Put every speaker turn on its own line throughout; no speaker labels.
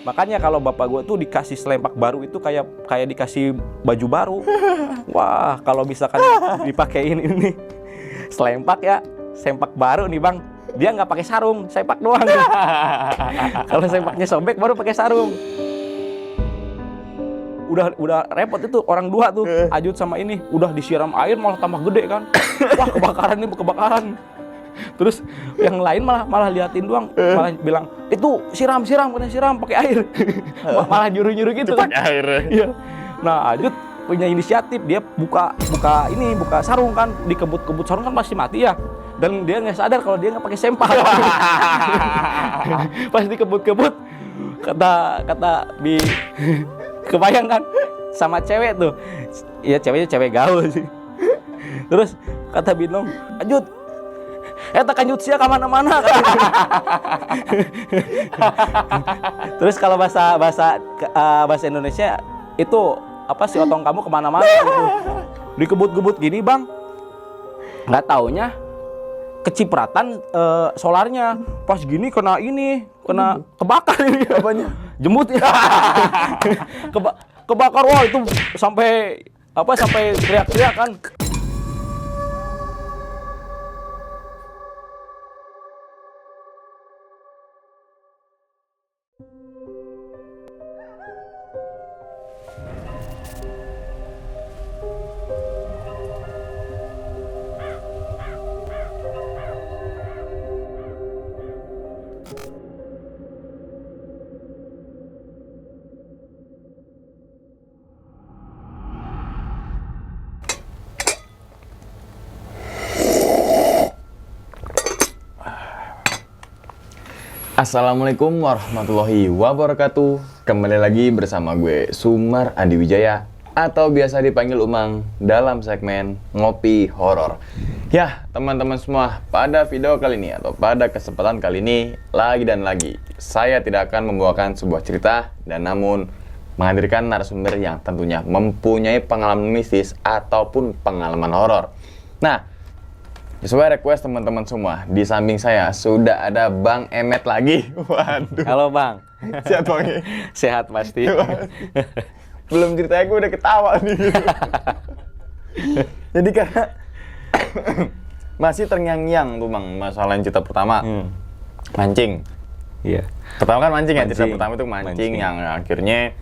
Makanya kalau bapak gue tuh dikasih selempak baru itu kayak dikasih baju baru. Wah, kalau misalkan dipakein ini selempak ya, sempak baru nih bang. Dia nggak pakai sarung, sepak doang. Kalau sempaknya sobek baru pakai sarung. Udah repot itu orang dua tuh, Ajut sama ini. Udah disiram air malah tambah gede kan. Wah, kebakaran. Terus yang lain malah liatin doang, malah bilang itu siram pakai air. Malah nyuruh gitu kan.
Pakai air.
Iya. Nah, Ajut punya inisiatif, dia buka sarung kan, dikebut sarung kan pasti mati ya. Dan dia nggak sadar kalau dia nggak pakai sempak. Pas dikebut kata kebayang kan sama cewek tuh. Iya, ceweknya cewek gaul sih. Terus kata Binong, Ajut, eta kanjut sia ka mana-mana. Terus kalau bahasa Indonesia itu apa sih, otong kamu kemana-mana gitu. Dikebut-gebut gini bang, nggak taunya kecipratan solarnya pas gini kena kebakar ini.
Apanya?
Jembut ya. Kebakar, wah itu sampai teriak-teriak kan.
Assalamualaikum warahmatullahi wabarakatuh. Kembali lagi bersama gue Sumar Andi Wijaya atau biasa dipanggil Umang dalam segmen Ngopi Horor. Ya teman-teman semua, pada video kali ini atau pada kesempatan kali ini lagi saya tidak akan membawakan sebuah cerita dan namun menghadirkan narasumber yang tentunya mempunyai pengalaman mistis ataupun pengalaman horor. Nah, sesuai request teman-teman semua, di samping saya sudah ada Bang Emet lagi. Waduh.
Halo Bang.
Sehat Bang?
Sehat pasti.
Belum ceritanya gue udah ketawa nih. Jadi karena masih terngiang-ngiang tuh Bang masalah cerita pertama. Mancing.
Iya.
Pertama kan mancing ya, cerita pertama itu mancing yang akhirnya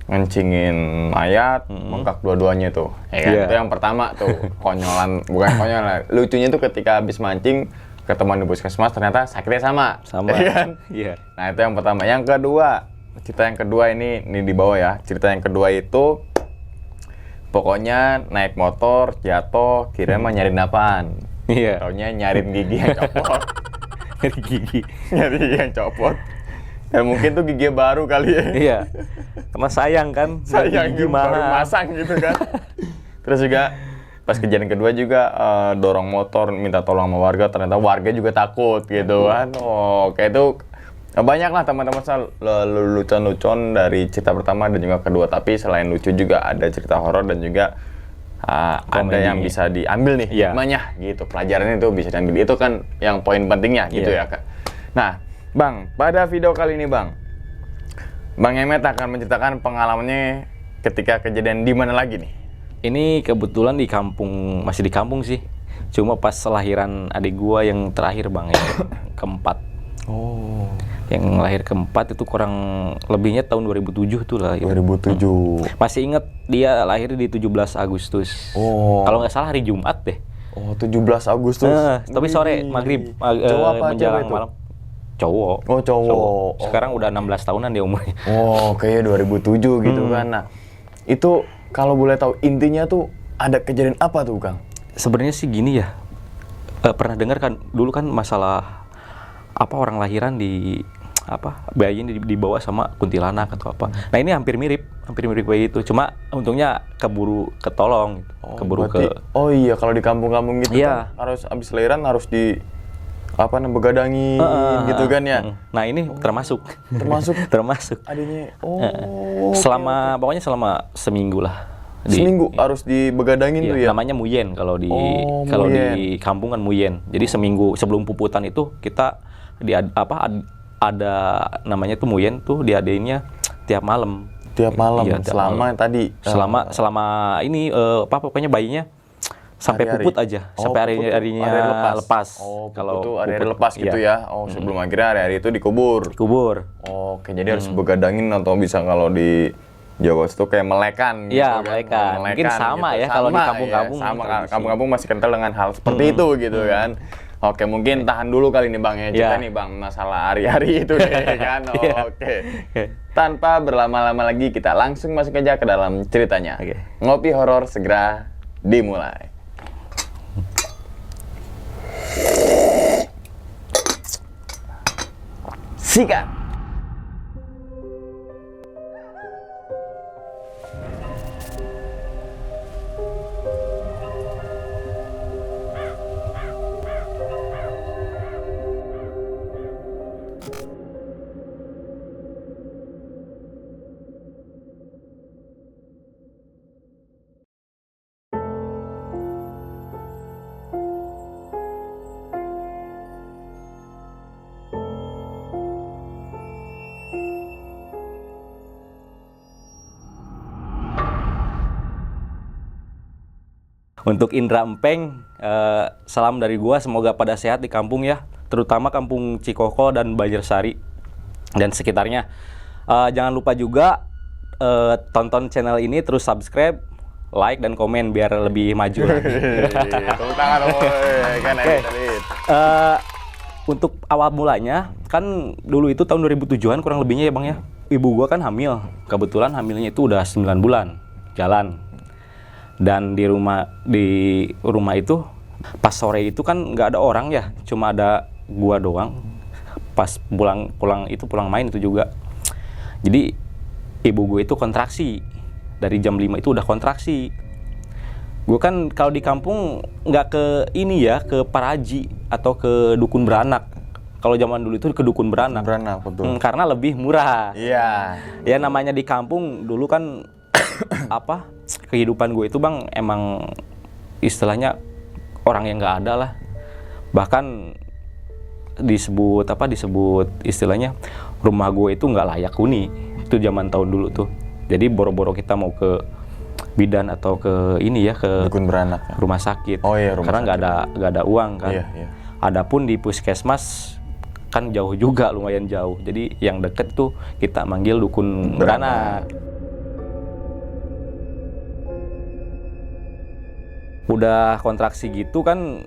ngancingin mayat, bengkak dua-duanya tuh. Ya kan?
Yeah.
Itu yang pertama tuh, konyolan, bukan konyolan. Lucunya tuh ketika habis mancing, ketemuan di puskesmas ternyata sakitnya sama. Ya kan?
Iya.
Nah, itu yang pertama. Yang kedua, cerita yang kedua ini di bawah ya. Cerita yang kedua itu pokoknya naik motor, jatuh, kira mah nyariin apaan?
Iya.
Taunya nyariin gigi yang copot.
Nyari gigi.
Nyari gigi yang copot. Dan mungkin tuh gigi baru kali ya.
Iya. Karena sayang kan.
Sayang
gigi
baru masang gitu kan. Terus juga pas kejadian kedua juga dorong motor minta tolong sama warga, ternyata warga juga takut gitu kan. Oh, kayak itu banyak lah teman-teman saya lucu-lucuan dari cerita pertama dan juga kedua. Tapi selain lucu juga ada cerita horor dan juga ada yang bisa diambil nih hikmahnya gitu. Pelajarannya itu bisa diambil. Itu kan yang poin pentingnya gitu ya Kak. Nah, Bang, pada video kali ini Bang Emet akan menceritakan pengalamannya ketika kejadian di mana lagi nih?
Ini kebetulan masih di kampung sih. Cuma pas lahiran adik gua yang terakhir Bang, yang keempat.
Oh.
Yang lahir keempat itu kurang lebihnya tahun 2007 tuh lahir.
2007.
Masih inget dia lahir di 17 Agustus.
Oh.
Kalau nggak salah hari Jumat deh.
Oh, 17 Agustus.
Tapi sore maghrib menjelang malam. Cowok.
Oh, cowok.
Sekarang udah 16 tahunan dia umurnya.
Oh, kayaknya 2007 gitu kan. Nah, itu kalau boleh tahu intinya tuh ada kejadian apa tuh, Kang?
Sebenarnya sih gini ya. Pernah dengar kan dulu kan masalah orang lahiran bayinya dibawa sama kuntilanak atau apa. Nah, ini hampir mirip bayi itu. Cuma untungnya keburu ketolong gitu.
Oh iya, kalau di kampung-kampung gitu kan harus habis lahiran harus begadangin gitu kan ya.
Nah, ini termasuk. Termasuk.
Adanya.
Pokoknya selama seminggu lah.
Seminggu harus dibegadangin tuh ya.
Namanya muyen kalau di di kampung kan muyen. Jadi seminggu sebelum puputan itu kita ada namanya tuh Muyen tuh diadainnya tiap malam.
Tiap malam,
Iya, tiap
selama
malam.
tadi.
Selama ini pokoknya bayinya sampai
Hari-hari.
puput aja, sampai harinya lepas.
Oh,
Kalau
kalau hari
puput,
lepas gitu
iya.
ya. Oh, sebelum akhirnya hari-hari itu dikubur.
Kubur.
Oke, jadi harus begadangin atau bisa kalau di Jawa itu kayak melekan gitu
Iya,
kan.
melekan. Mungkin sama ya kalau di kampung-kampung
Sama,
tradisi.
kampung-kampung masih kental dengan hal seperti itu gitu kan. Oke, mungkin tahan dulu kali ini Bang ya. Kita
Iya.
nih Bang, masalah hari-hari itu deh kan.
Iya.
Oke. Tanpa berlama-lama lagi, kita langsung masuk aja ke dalam ceritanya.
Oke.
Ngopi horor segera dimulai. Sikat.
Untuk Indra Empeng, salam dari gua, semoga pada sehat di kampung ya, terutama kampung Cikoko dan Banjarsari dan sekitarnya. Jangan lupa juga tonton channel ini, terus subscribe, like dan komen biar lebih maju lagi.
Tepuk tangan, woy. Kan
Oke.
edit.
Untuk awal mulanya, kan dulu itu tahun 2007-an kurang lebihnya ya Bang ya. Ibu gua kan hamil, kebetulan hamilnya itu udah 9 bulan jalan. Dan di rumah itu pas sore itu kan nggak ada orang ya, cuma ada gua doang. Pas pulang main itu juga. Jadi ibu gue itu kontraksi, dari jam 5 itu udah kontraksi. Gue kan kalau di kampung nggak ke ini ya, ke paraji atau ke dukun beranak. Kalau zaman dulu itu ke dukun beranak.
Beranak, betul.
Karena lebih murah.
Iya.
Ya namanya di kampung dulu kan kehidupan gue itu Bang emang istilahnya orang yang nggak ada lah. Bahkan disebut istilahnya rumah gue itu nggak layak huni. Itu zaman tahun dulu tuh. Jadi boro-boro kita mau ke bidan atau ke ini ya, ke
Dukun beranak. Ya?
rumah sakit.
Oh iya, rumah
karena nggak ada uang kan.
Iya, iya.
Adapun di puskesmas kan jauh juga, lumayan jauh. Jadi yang deket tuh kita manggil dukun beranak. Udah kontraksi gitu kan,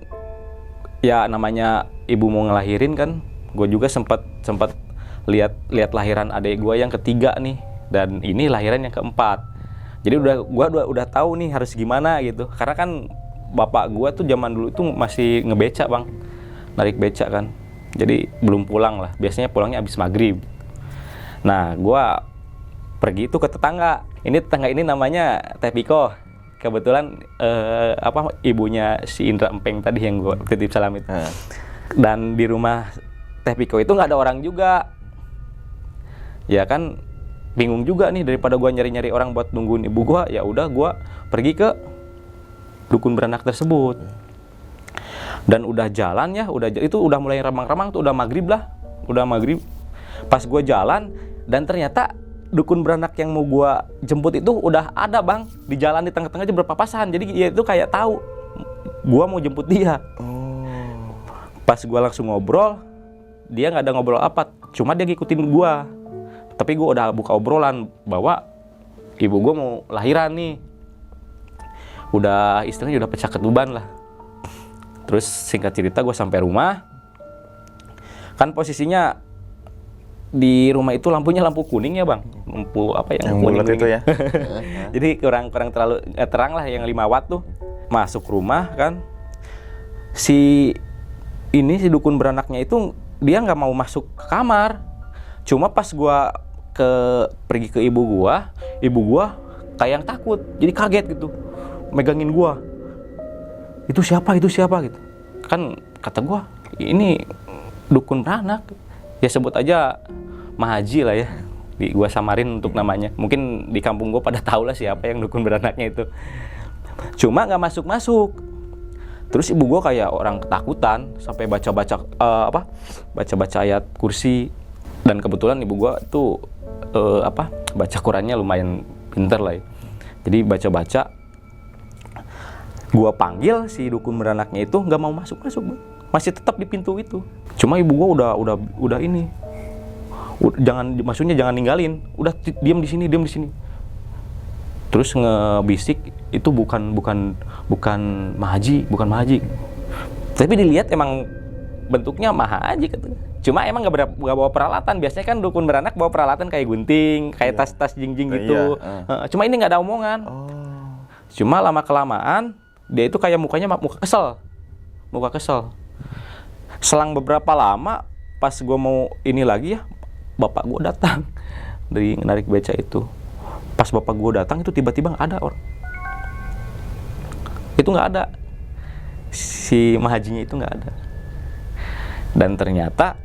ya namanya ibu mau ngelahirin kan, gue juga sempat lihat lahiran adik gue yang ketiga nih, dan ini lahiran yang keempat. Jadi gue udah tahu nih harus gimana gitu, karena kan bapak gue tuh zaman dulu tuh masih ngebeca Bang, narik beca kan, jadi belum pulang lah, biasanya pulangnya abis maghrib. Nah gue pergi tuh ke tetangga ini namanya Teh Piko. Kebetulan ibunya si Indra Empeng tadi yang gue titip salam itu. Dan di rumah Teh Piko itu nggak ada orang juga. Ya kan bingung juga nih, daripada gue nyari-nyari orang buat nungguin ibu gue, ya udah gue pergi ke dukun beranak tersebut. Dan udah jalan ya, itu udah mulai remang-remang tuh, udah maghrib. Pas gue jalan dan ternyata dukun beranak yang mau gua jemput itu udah ada Bang di jalan, di tengah-tengah aja berpapasan. Jadi dia itu kayak tahu gua mau jemput dia. Pas gua langsung ngobrol, dia nggak ada ngobrol apa, cuma dia ngikutin gua. Tapi gua udah buka obrolan bahwa ibu gua mau lahiran nih. Udah istilahnya udah pecah ketuban lah. Terus singkat cerita gua sampai rumah. Kan posisinya di rumah itu lampunya lampu kuning ya Bang, lampu apa yang kuning
bulat itu ya.
Jadi kurang terlalu terang lah, yang 5 watt tuh. Masuk rumah kan, si dukun beranaknya itu dia nggak mau masuk ke kamar. Cuma pas gua pergi ke ibu gua kayak yang takut, jadi kaget gitu, megangin gua. Itu siapa gitu. Kan kata gua, ini dukun beranak. Ya sebut aja Mahaji lah ya, gua samarin untuk namanya. Mungkin di kampung gua pada tahu lah siapa yang dukun beranaknya itu. Cuma nggak masuk. Terus ibu gua kayak orang ketakutan, sampai baca-baca ayat kursi. Dan kebetulan ibu gua tuh baca Qurannya lumayan pinter lah ya. Jadi baca-baca, gua panggil si dukun beranaknya itu nggak mau masuk, masih tetap di pintu itu. Cuma ibu gua udah ini, maksudnya jangan ninggalin, udah diam di sini. Terus ngebisik itu bukan Mahaji. Tapi dilihat emang bentuknya Mahaji katanya. Cuma emang nggak bawa peralatan. Biasanya kan dukun beranak bawa peralatan kayak gunting, kayak tas-tas jingjing gitu. Cuma ini nggak ada omongan. Cuma lama kelamaan dia itu kayak muka kesel. Selang beberapa lama, pas gue mau ini lagi ya, bapak gue datang dari narik beca itu. Pas bapak gue datang itu tiba-tiba nggak ada orang. Itu nggak ada. Si Mahajinya itu nggak ada. Dan ternyata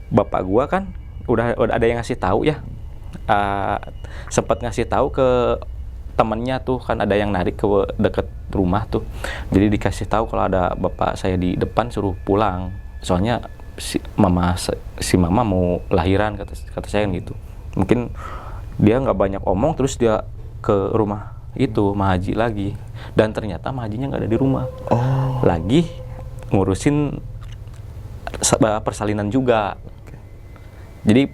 bapak gue kan udah ada yang ngasih tahu ya. Sempat ngasih tahu ke temennya tuh, kan ada yang narik ke deket rumah tuh. Jadi dikasih tahu kalau ada bapak saya di depan, suruh pulang. Soalnya si mama mau lahiran, kata saya gitu. Mungkin dia nggak banyak omong, terus dia ke rumah itu Mahaji lagi. Dan ternyata Mahajinya nggak ada di rumah. Lagi ngurusin persalinan juga. Jadi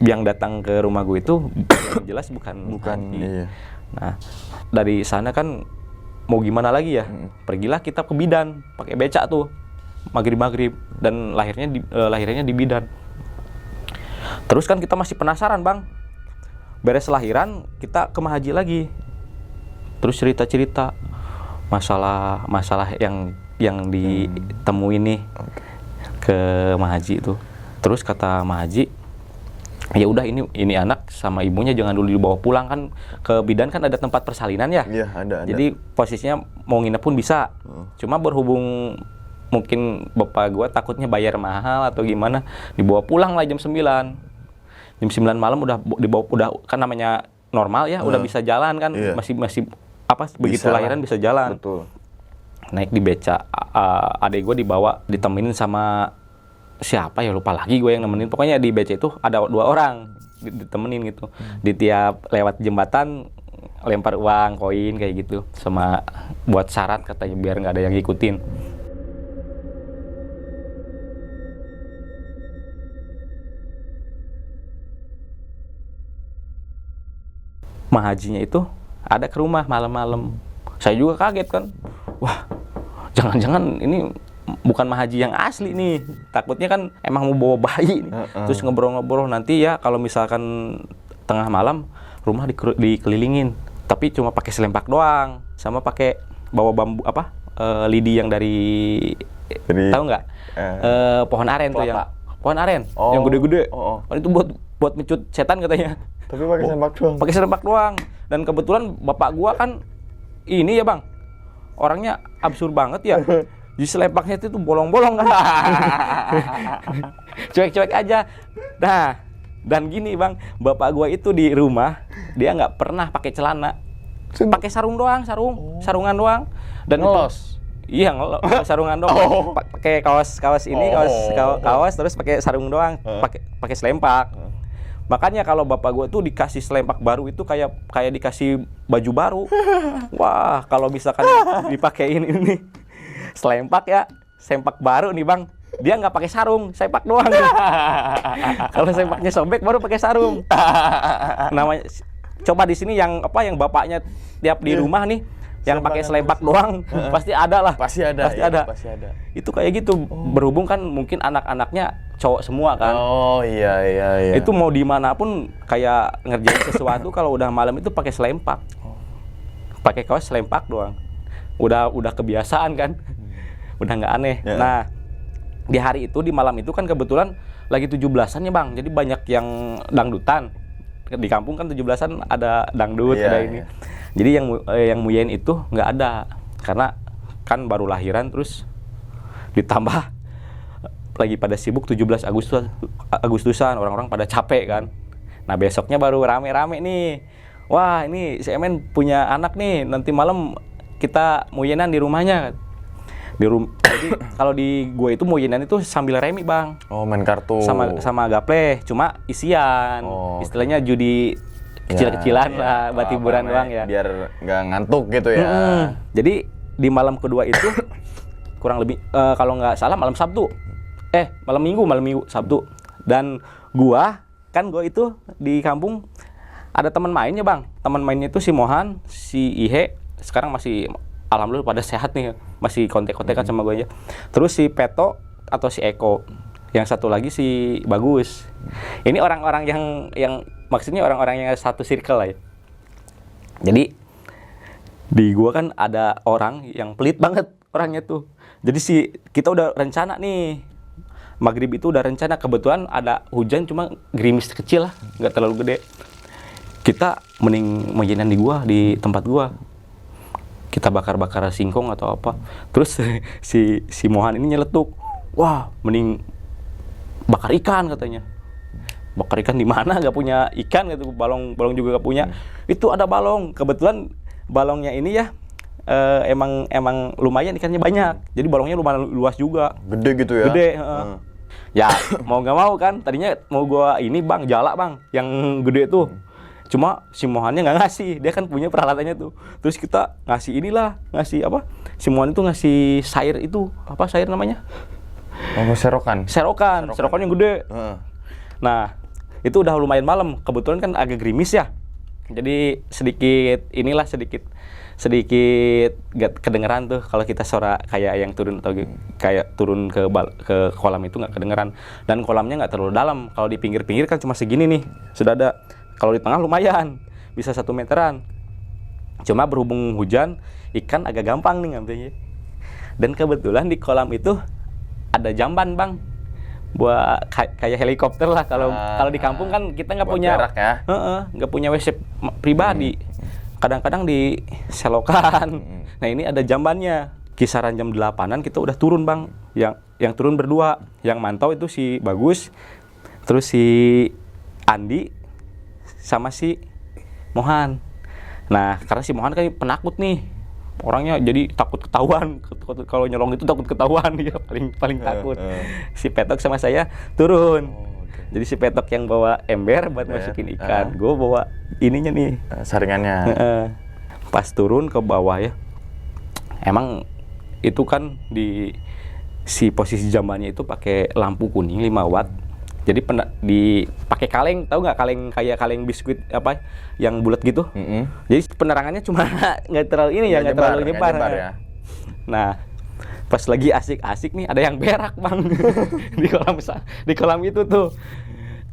yang datang ke rumah gue itu jelas bukan Mahaji.
Iya.
Nah, dari sana kan mau gimana lagi ya? Pergilah kita ke bidan pakai beca tuh. Maghrib dan lahirnya di bidan. Terus kan kita masih penasaran, Bang. Beres lahiran kita ke Mahaji lagi. Terus cerita masalah yang ditemuin nih ke Mahaji itu. Terus kata Mahaji, ya udah ini anak sama ibunya jangan dulu dibawa pulang, kan ke bidan kan ada tempat persalinan ya.
Iya, ada.
Jadi posisinya mau nginep pun bisa. Cuma berhubung mungkin bapak gua takutnya bayar mahal atau gimana, dibawa pulang lah jam 9 malam udah kan namanya normal ya, udah bisa jalan kan.
Iya.
masih begitu bisa lahiran bisa jalan.
Betul.
Naik di beca, adek gue ditemenin sama siapa ya, lupa lagi gue yang nemenin. Pokoknya di beca itu ada 2 orang ditemenin gitu. Di tiap lewat jembatan lempar uang, koin kayak gitu, sama buat syarat katanya biar nggak ada yang ngikutin. Mahajinya itu ada ke rumah malam-malam. Saya juga kaget kan. Wah, jangan-jangan ini bukan Mahaji yang asli nih. Takutnya kan emang mau bawa bayi nih. Terus ngobrol-ngobrol, nanti ya kalau misalkan tengah malam rumah dikelilingin, tapi cuma pakai selempak doang, sama pakai bawa bambu lidi yang dari tahu nggak? Pohon aren tuh, yang pohon aren yang gede-gede. Itu buat mencut setan katanya.
Tapi pakai selempak doang.
Pakai selempak doang. Dan kebetulan bapak gua kan ini ya, Bang, orangnya absurd banget ya. Di selempaknya itu bolong-bolong kan. Cuek-cuek aja. Nah, dan gini, Bang, bapak gua itu di rumah dia nggak pernah pakai celana. Pakai sarung doang, sarungan doang. Dan
ngelos.
Iya, sarungan doang. Pakai kaos ini, kaos terus pakai sarung doang, pakai selempak. Makanya kalau bapak gue tuh dikasih selempak baru itu kayak dikasih baju baru. Wah, kalau misalkan dipakein ini selempak ya, sempak baru nih, Bang. Dia nggak pakai sarung, sempak doang. Kalau sempaknya sobek baru pakai sarung. Namanya coba di sini yang bapaknya tiap di rumah nih yang pakai selempak doang, pasti ada lah.
Pasti ada. Pasti ada.
Itu kayak gitu. Berhubung kan mungkin anak-anaknya cowok semua kan.
Oh iya.
Itu mau dimanapun kayak ngerjain sesuatu kalau udah malam itu pakai selempak. Pakai kaos selempak doang. Udah kebiasaan kan. Udah nggak aneh. Yeah. Nah, di hari itu, di malam itu kan kebetulan lagi 17-an ya, Bang. Jadi banyak yang dangdutan. Di kampung kan 17-an ada dangdut, ada ini. Jadi yang muyain itu nggak ada, karena kan baru lahiran, terus ditambah lagi pada sibuk 17 Agustusan, orang-orang pada capek kan. Nah, besoknya baru rame-rame nih. Wah, ini si Emen punya anak nih, nanti malam kita muyenan di rumahnya. Jadi kalau di gue itu Moyenan itu sambil remi bang,
Oh, main kartu.
sama gaple, cuma isian,
Oh,
istilahnya judi kecil-kecilan lah, buat hiburan doang ya.
Biar nggak ngantuk gitu ya.
Jadi di malam kedua itu kurang lebih kalau nggak salah malam Sabtu, malam Minggu Sabtu. Dan gua itu di kampung ada teman mainnya bang. Teman mainnya itu si Mohan, si Ihe, sekarang masih alhamdulillah pada sehat nih, masih kontek-kontekan sama gue aja. Terus si Peto atau si Eko, yang satu lagi si Bagus. Ini orang-orang yang maksudnya orang-orang yang satu circle lah ya. Jadi di gua kan ada orang yang pelit banget orangnya tuh. Jadi kita udah rencana nih. Maghrib itu udah rencana, kebetulan ada hujan cuma gerimis kecil lah, nggak terlalu gede. Kita mending majinan di tempat gua. Kita bakar-bakar singkong atau apa. Terus si Mohan ini nyeletuk. Wah, mending bakar ikan katanya. Bakar ikan di mana? Gak punya ikan gitu. Balong juga gak punya. Itu ada balong. Kebetulan balongnya ini ya emang lumayan ikannya banyak. Jadi balongnya lumayan luas juga.
Gede gitu ya?
Gede. Ya mau nggak mau kan. Tadinya mau gua ini bang, jala bang, yang gede tuh. Cuma si Mohannya nggak ngasih. Dia kan punya peralatannya tuh. Terus kita ngasih apa? Si Mohan itu ngasih sair itu. Apa sair namanya?
Oh, serokan
Yang gede. Nah, itu udah lumayan malam. Kebetulan kan agak gerimis ya. Jadi sedikit gak kedengeran tuh kalau kita suara kayak yang turun atau kayak turun ke kolam itu nggak kedengeran. Dan kolamnya nggak terlalu dalam. Kalau di pinggir-pinggir kan cuma segini nih. Sudah ada. Kalau di tengah lumayan. Bisa 1 meteran. Cuma berhubung hujan, ikan agak gampang nih ngambilnya. Dan kebetulan di kolam itu ada jamban bang. Buat kayak helikopter lah. Kalau di kampung kan kita nggak punya
berak ya?
Nggak punya WC pribadi. Kadang-kadang di selokan. Nah ini ada jambannya. Kisaran jam 8-an kita udah turun bang. Yang turun berdua. Yang mantau itu si Bagus, terus si Andi, sama si Mohan. Nah karena si Mohan kan penakut nih. Orangnya jadi takut ketahuan. Kalau nyolong itu takut ketahuan. Dia paling takut. Si Petok sama saya turun. Jadi si Petok yang bawa ember buat masukin ikan. Gue bawa ininya nih.
Saringannya.
Pas turun ke bawah ya. Emang itu kan si posisi jambannya itu pakai lampu kuning 5 watt. Jadi pakai kaleng, tahu nggak kayak kaleng biskuit apa yang bulat gitu. Jadi penerangannya cuma nggak terlalu nggak terlalu nyebar ya. Nah, pas lagi asik-asik nih ada yang berak bang di kolam itu tuh.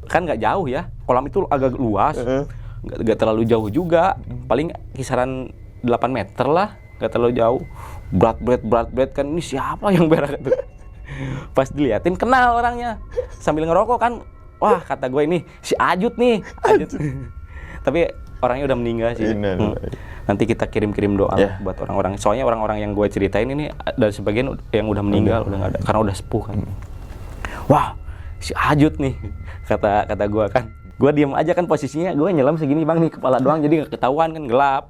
Kan nggak jauh ya, kolam itu agak luas, nggak terlalu jauh juga, paling kisaran 8 meter lah, nggak terlalu jauh. Berat kan, ini siapa yang berak itu? Pas diliatin kenal orangnya, sambil ngerokok kan, wah kata gue ini si Ajut nih. Tapi orangnya udah meninggal sih. Nanti kita kirim doa buat orang-orang. Soalnya orang-orang yang gue ceritain ini dari sebagian yang udah meninggal, udah nggak ada, karena udah sepuh kan. Wah, si Ajut nih, kata gue kan. Gue diem aja kan posisinya, gue nyelam segini bang nih, kepala doang, jadi nggak ketahuan kan, gelap.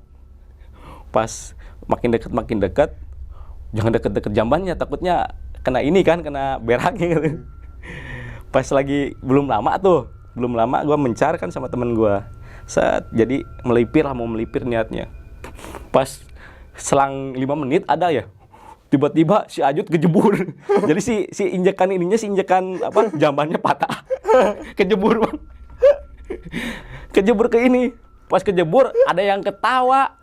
Pas makin dekat, jangan deket-deket jambannya, takutnya kena beraknya gitu. Pas lagi belum lama gue mencar kan sama temen gue. Jadi mau melipir niatnya. Pas selang 5 menit ada ya, tiba-tiba si Ajut kejebur. Jadi si injekan apa jambannya patah. Kejebur bang. Kejebur ke ini. Pas kejebur ada yang ketawa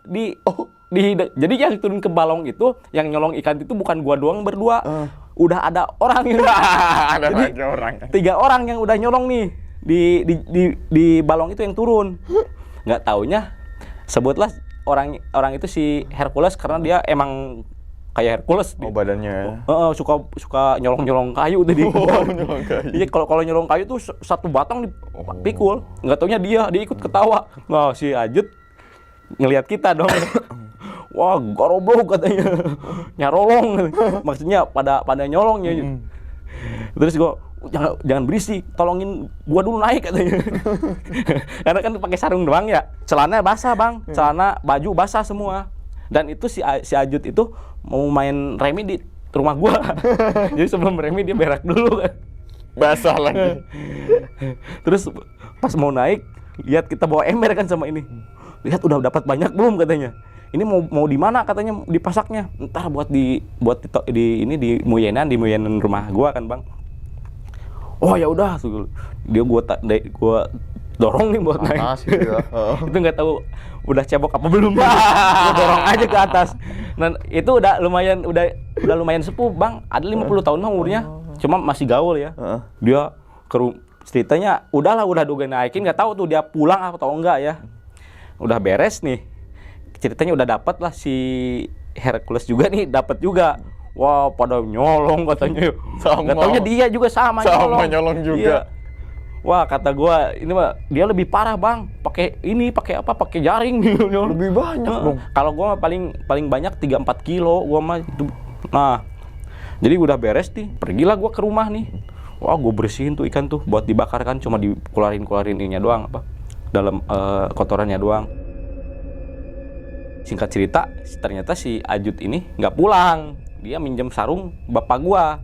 jadi yang turun ke balong itu, yang nyolong ikan itu bukan gua doang berdua. Udah ada orang yang
ada
jadi,
lagi orang.
3 orang yang udah nyolong nih di balong itu yang turun. Nggak taunya sebutlah orang itu si Hercules, karena dia emang kayak Hercules.
Badannya.
Suka nyolong kayu tadi.
Nyolong kayu.
Iya, kalau nyolong kayu tuh 1 batang dipikul. Nggak taunya dia ikut ketawa. Nah, si Ajut ngelihat kita dong. Wah, garoblok katanya. Nyarolong. Maksudnya pada nyolongnya. Terus gua jangan berisik, tolongin gua dulu naik katanya. Karena kan pakai sarung doang ya. Celana basah, Bang. Celana, baju basah semua. Dan itu si Ajut itu mau main remi rumah gua. Jadi sebelum remi dia berak dulu kan.
Basah lagi.
Terus pas mau naik, lihat kita bawa ember kan sama ini. Lihat udah dapat banyak belum katanya. Ini mau di mana katanya dipasaknya. Entar buat di di Muyenan rumah gua kan, Bang. Oh ya udah tuh. Dia gua dorong nih buat naik.
Gitu ya.
Itu nggak tahu udah cebok apa belum. Gua dorong aja ke atas. Dan itu udah lumayan sepuh, Bang. Ada 50 tahun mah umurnya. Cuma masih gaul ya. Dia ceritanya udah duga naikin, nggak tahu tuh dia pulang atau enggak ya. Udah beres nih. Ceritanya udah dapat lah si Hercules juga nih, dapat juga. Wah, pada nyolong katanya. Nggak taunya dia juga sama
nyolong juga.
Iya. Wah, kata gua ini mah dia lebih parah, Bang. Pakai jaring.
Lebih banyak dong.
Kalau gua mah paling banyak 3-4 kilo gua mah itu. Nah, jadi udah beres nih. Pergilah gua ke rumah nih. Wah, gua bersihin tuh ikan tuh buat dibakar kan, cuma dikeluarin ininya doang dalam kotorannya doang. Singkat cerita, ternyata si Ajut ini nggak pulang. Dia minjem sarung bapak gua.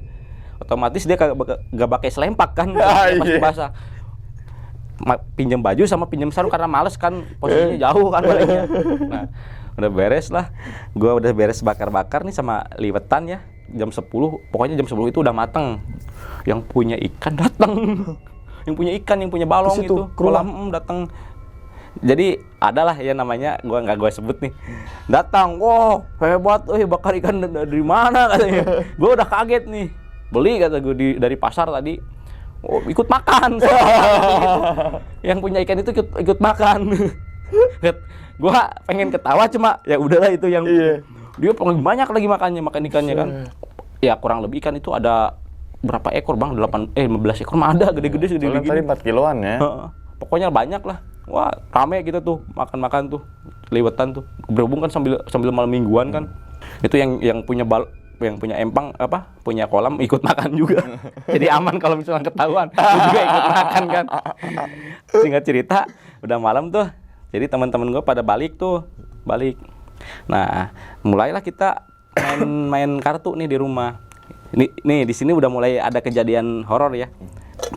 Otomatis dia gak pakai selempak kan, pasti basah. Pinjam baju sama pinjam sarung karena males kan, posisinya jauh kan baliknya. Nah, udah beres lah. Gua udah beres bakar-bakar nih sama liwetan ya. Jam 10, pokoknya jam 10 itu udah mateng. Yang punya ikan datang. Yang punya balong itu, kolam datang. Jadi adalah ya namanya, nggak gue sebut nih. Datang, wow hebat, bakar ikan dari mana katanya. Gue udah kaget nih. Beli kata gue dari pasar tadi. Oh, ikut makan. Yang punya ikan itu ikut makan. Gue pengen ketawa cuma ya udahlah itu yang dia banyak lagi makan ikannya kan. Ya kurang lebih ikan itu ada berapa ekor, Bang? 15 ekor mah ada, gede-gede segede gini.
Tadi 4 kiloan ya.
Pokoknya banyak lah. Wah, rame gitu tuh, makan tuh, liwetan tuh. Berhubung kan sambil malam mingguan kan. Itu yang punya empang punya kolam ikut makan juga. Jadi aman kalau misalnya ketahuan, gue juga ikut makan kan. Singkat cerita, udah malam tuh. Jadi teman-teman gue pada balik. Nah, mulailah kita main kartu nih di rumah. Nih di sini udah mulai ada kejadian horor ya.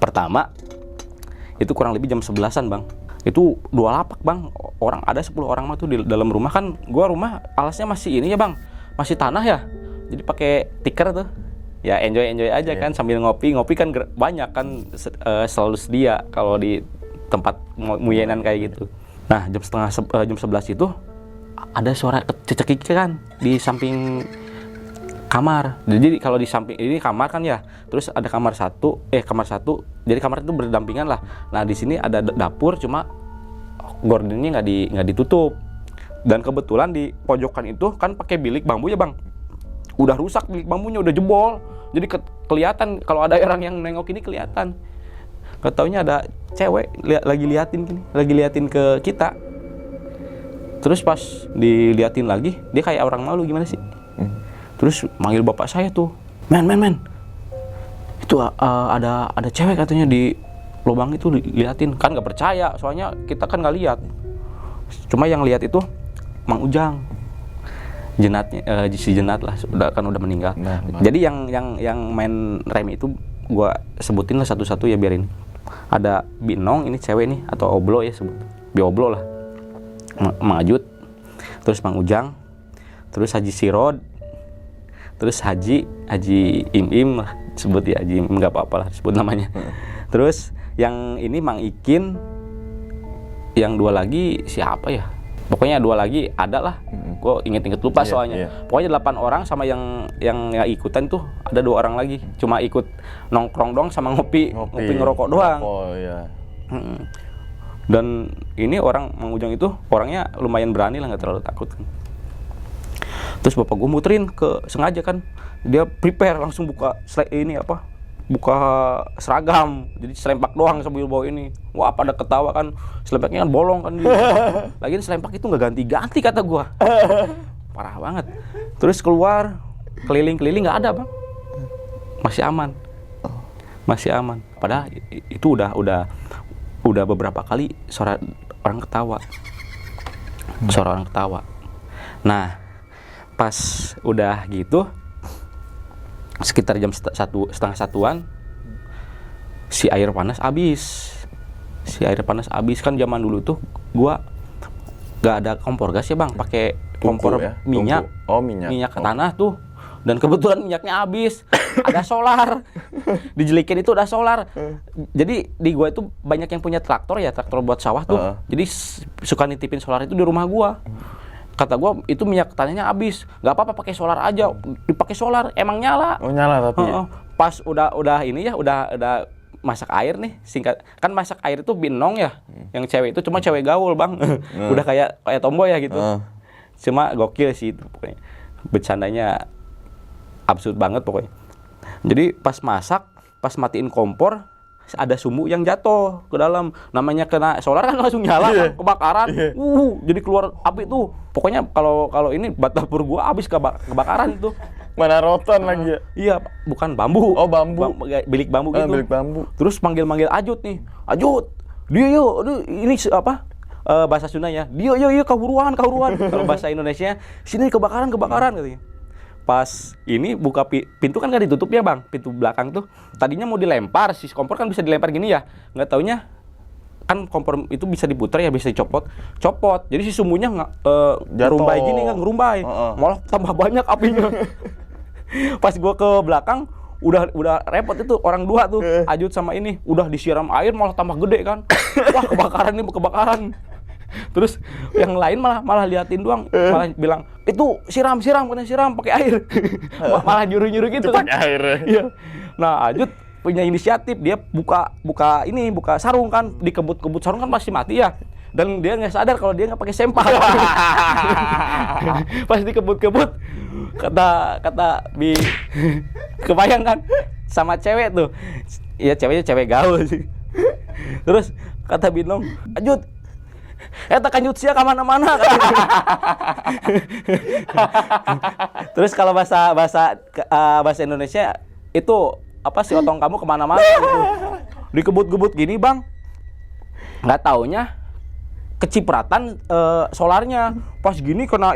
Pertama, itu kurang lebih jam 11-an, Bang. Itu 2 lapak, Bang. Ada 10 orang mah tuh di dalam rumah kan. Gua rumah alasnya masih ini ya, Bang. Masih tanah ya. Jadi pakai tikar tuh. Ya enjoy aja kan sambil ngopi kan banyak kan selalu sedia kalau di tempat muyenan kayak gitu. Nah, jam 11 itu ada suara cecekik kan di samping kamar. Jadi kalau di samping ini kamar kan ya, terus ada kamar satu. Jadi kamar itu berdampingan lah. Nah, di sini ada dapur cuma gordennya nggak ditutup. Dan kebetulan di pojokan itu kan pakai bilik bambu ya, Bang. Udah rusak bilik bambunya, udah jebol. Jadi kelihatan kalau ada orang yang nengok ini kelihatan. Ketaunya ada cewek lagi liatin ke kita. Terus pas diliatin lagi, dia kayak orang malu gimana sih? Terus manggil bapak saya tuh, men, itu ada cewek katanya di lubang itu liatin. Kan nggak percaya, soalnya kita kan nggak lihat. Cuma yang lihat itu Mang Ujang, si jenat lah, udah meninggal. Jadi yang main remi itu gua sebutin lah satu-satu ya biarin. Ada Binong, ini cewek nih atau Oblo ya sebut, Bioblo lah. Mang Ajut, terus Mang Ujang, terus Haji Sirod. Terus Haji Im lah sebut ya, Haji Im nggak apa-apa lah sebut namanya. Terus yang ini Mang Ikin, yang 2 lagi siapa ya? Pokoknya 2 lagi ada lah. Gue inget lupa soalnya. Pokoknya 8 orang sama yang ikutan tuh ada 2 orang lagi. Cuma ikut nongkrong doang sama ngopi ngerokok doang.
Oh iya.
Dan ini orang Mang Ujang itu orangnya lumayan berani lah, nggak terlalu takut. Terus bapak gue muterin sengaja kan, dia prepare langsung buka seragam, jadi selempak doang sambil bawa ini. Wah, pada ketawa kan, selempaknya kan bolong kan. Lagian selempak itu nggak ganti-ganti kata gue. Parah banget. Terus keluar keliling-keliling nggak ada, Bang. Masih aman. Padahal itu udah beberapa kali suara orang ketawa. Nah, pas udah gitu sekitar jam setengah satuan, si air panas habis kan. Zaman dulu tuh gua gak ada kompor gas ya bang, pakai kompor
ya?
minyak.
Oh, minyak
Ke tanah tuh. Dan kebetulan minyaknya habis. Ada solar. Dijelikin itu ada solar. Jadi di gua itu banyak yang punya traktor buat sawah tuh. Jadi suka nitipin solar itu di rumah gua. Kata gua itu minyak tanahnya habis. Gak apa-apa pakai solar aja. Dipakai solar emang nyala.
Oh, nyala tapi.
Pas udah ini ya, udah masak air nih, singkat kan masak air itu binong ya, yang cewek itu cuma cewek gaul bang, udah kayak tomboy ya gitu, cuma gokil sih itu pokoknya, bercandanya absurd banget pokoknya. Jadi pas masak, pas matiin kompor, ada sumbu yang jatuh ke dalam, namanya kena solar kan langsung nyala, kan, kebakaran, jadi keluar api tuh, pokoknya kalau ini dapur gua habis kebakaran itu.
Mana rotan lagi ya?
Iya, bukan bambu.
Oh, bambu.
Bilik bambu gitu.
Bilik bambu.
Terus manggil Ajut nih. Ajut, dia yo, ini apa? Bahasa Sundanya. Dia yo kahuruan. Kalau bahasa Indonesia, sini kebakaran katanya. Pas ini buka pintu kan gak ditutup ya, Bang. Pintu belakang tuh. Tadinya mau dilempar, si kompor kan bisa dilempar gini ya. Nggak taunya kan kompor itu bisa diputar ya, bisa dicopot. Jadi si sumbunya ngerumbai gini, nggak ngerumbai. Malah tambah banyak apinya. Pas gua ke belakang udah repot itu orang dua tuh, Ajut sama ini udah disiram air malah tambah gede kan. Wah, kebakaran. Terus yang lain malah liatin doang, malah bilang itu siram pakai air. Malah nyuruh gitu kan.
Pakai air.
Iya. Nah, Ajut punya inisiatif, dia buka sarung kan, dikebut sarung kan pasti mati ya. Dan dia nggak sadar kalau dia nggak pakai sempak. Pas dikebut kata kebayang kan sama cewek tuh, ya ceweknya cewek gaul sih. Terus kata Binong, Ajut, kanjut sia kemana-mana. Terus kalau bahasa Indonesia itu apa, si otong kamu kemana-mana gitu. Dikebut-gebut gini bang, nggak taunya kecipratan solarnya, pas gini kena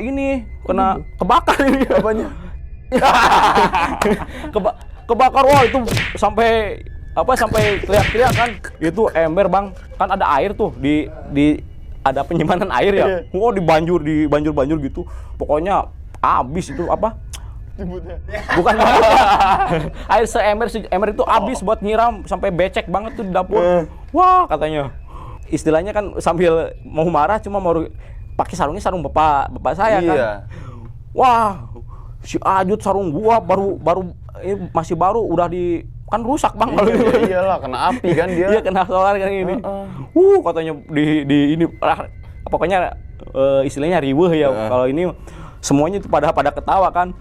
kebakar ini apanya. Kebakar, wah itu sampai teriak-teriak kan. Itu ember bang, kan ada air tuh di ada penyimpanan air ya. Oh dibanjur gitu. Pokoknya habis itu apa? Bukan air seember itu habis buat nyiram, sampai becek banget tuh di dapur. Wah katanya, istilahnya kan sambil mau marah, cuma mau pakai sarungnya sarung bapak saya kan. Wah, si Ajut sarung gua masih baru udah kan rusak bang.
Iyalah, kena api kan dia.
Iya, kena solar kan ini. Katanya di ini pokoknya istilahnya riweuh ya. Kalau ini semuanya itu pada ketawa kan.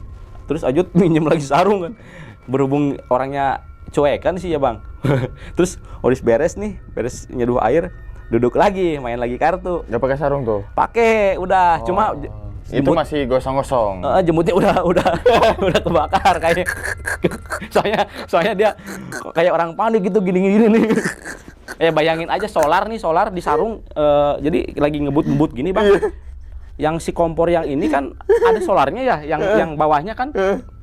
Terus Ajut minjem lagi sarung kan. Berhubung orangnya cuek kan sih ya bang. Terus beres nyeduh air, duduk lagi main lagi kartu.
Gak pakai sarung tuh?
Pakai, udah. Cuma
itu masih gosong-gosong.
Jembutnya udah kebakar kayaknya. soalnya dia kayak orang panik gitu gini nih. Bayangin aja solar di sarung, jadi lagi ngebut gini bang. Yang si kompor yang ini kan ada solarnya ya, yang bawahnya kan,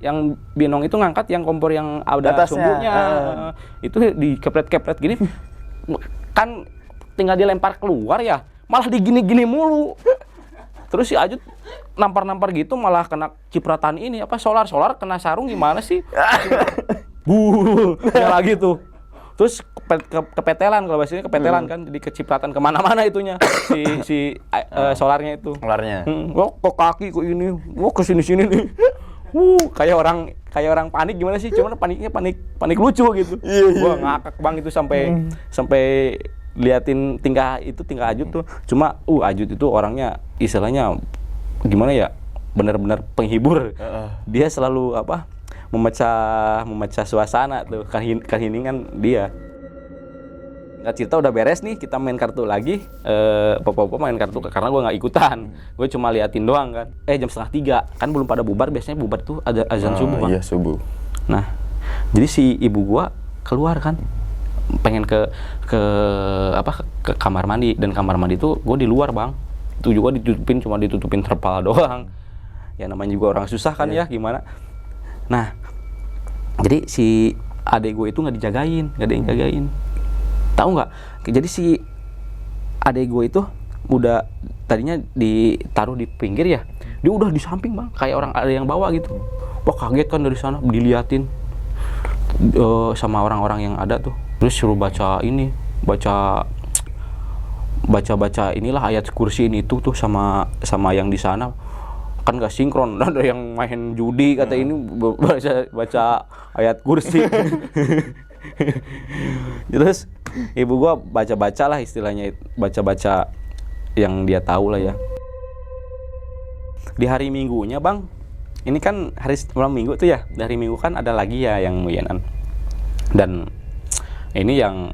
yang Binong itu ngangkat yang kompor yang ada sumbunya, itu dikepret gini, kan tinggal dilempar keluar ya, malah digini mulu. Terus si Ajut nampar gitu malah kena cipratan ini solar kena sarung, gimana sih? Nyala gitu. Terus kepetelan, kalau bahasanya kepetelan kan, jadi kecipratan kemana-mana itunya si solarnya itu.
Solarnya.
Kok kaki kok ini, ke sini nih. Kayak orang panik gimana sih? Cuman paniknya panik lucu gitu. Gua ngakak bang itu sampai liatin tingkah Ajut tuh. Cuma Ajut itu orangnya istilahnya gimana ya? Benar-benar penghibur. Dia selalu memecah suasana tuh, keheningan dia. Cerita udah beres nih, kita main kartu lagi. Papa main kartu karena gue nggak ikutan, gue cuma liatin doang kan. Jam 2:30 kan belum pada bubar, biasanya bubar tuh ada azan subuh kan.
Iya, subuh.
Nah, jadi si ibu gue keluar kan, pengen ke kamar mandi, dan kamar mandi tuh gue di luar bang. Itu juga cuma ditutupin terpal doang. Ya namanya juga orang susah kan ya, gimana. Nah, Jadi si adek gue itu nggak dijagain, nggak ada yang jagain. Tahu nggak? Jadi si adek gue itu udah tadinya ditaruh di pinggir ya, dia udah di samping bang, kayak orang ada yang bawa gitu. Wah kaget kan dari sana, diliatin sama orang-orang yang ada tuh. Terus suruh baca inilah ayat kursi ini tuh sama yang di sana. Kan gak sinkron, ada yang main judi kata ini baca ayat kursi. Terus ibu gua baca lah istilahnya, baca yang dia tahu lah ya. Di hari Minggunya bang, ini kan hari malam Minggu tuh ya, dari Minggu kan ada lagi ya yang muyanan. Dan ini yang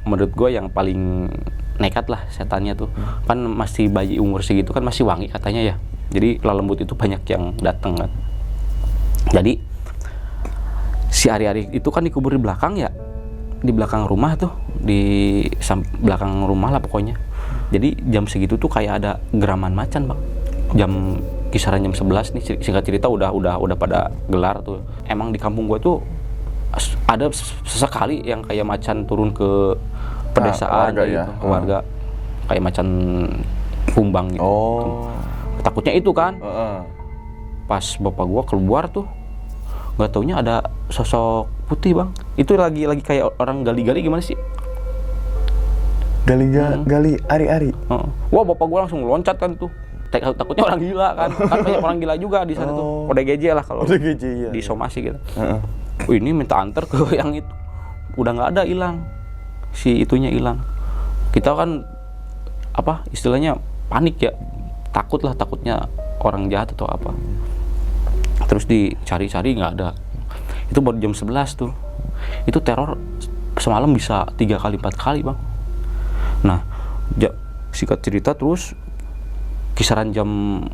menurut gue yang paling nekat lah setannya tuh. Kan masih bayi umur segitu kan masih wangi katanya ya. Jadi lelembut itu banyak yang datang kan. Jadi si Ari-Ari itu kan dikubur di belakang ya, di belakang rumah tuh, di belakang rumah lah pokoknya. Jadi jam segitu tuh kayak ada geraman macan bang. Kisaran jam 11 nih, singkat cerita udah pada gelar tuh. Emang di kampung gua tuh ada sesekali yang kayak macan turun ke pedesaan
warga
gitu,
ya?
ke warga. Kayak macan kumbang gitu.
Oh.
Takutnya itu kan. Pas bapak gua keluar tuh, nggak taunya ada sosok putih bang. Itu lagi kayak orang gali-gali gimana sih?
Gali Ari-Ari.
Wah bapak gua langsung loncat kan tuh. Takutnya orang gila kan banyak orang gila juga di sana tuh. ODGJ lah kalau
ODGJ, iya,
di somasi gitu. Ini minta antar ke yang itu, udah nggak ada, hilang, si itunya hilang. Kita kan apa istilahnya panik ya, takutnya orang jahat atau apa. Terus dicari-cari nggak ada. Itu baru jam 11 tuh. Itu teror semalam bisa 3 kali 4 kali bang. Nah singkat cerita terus kisaran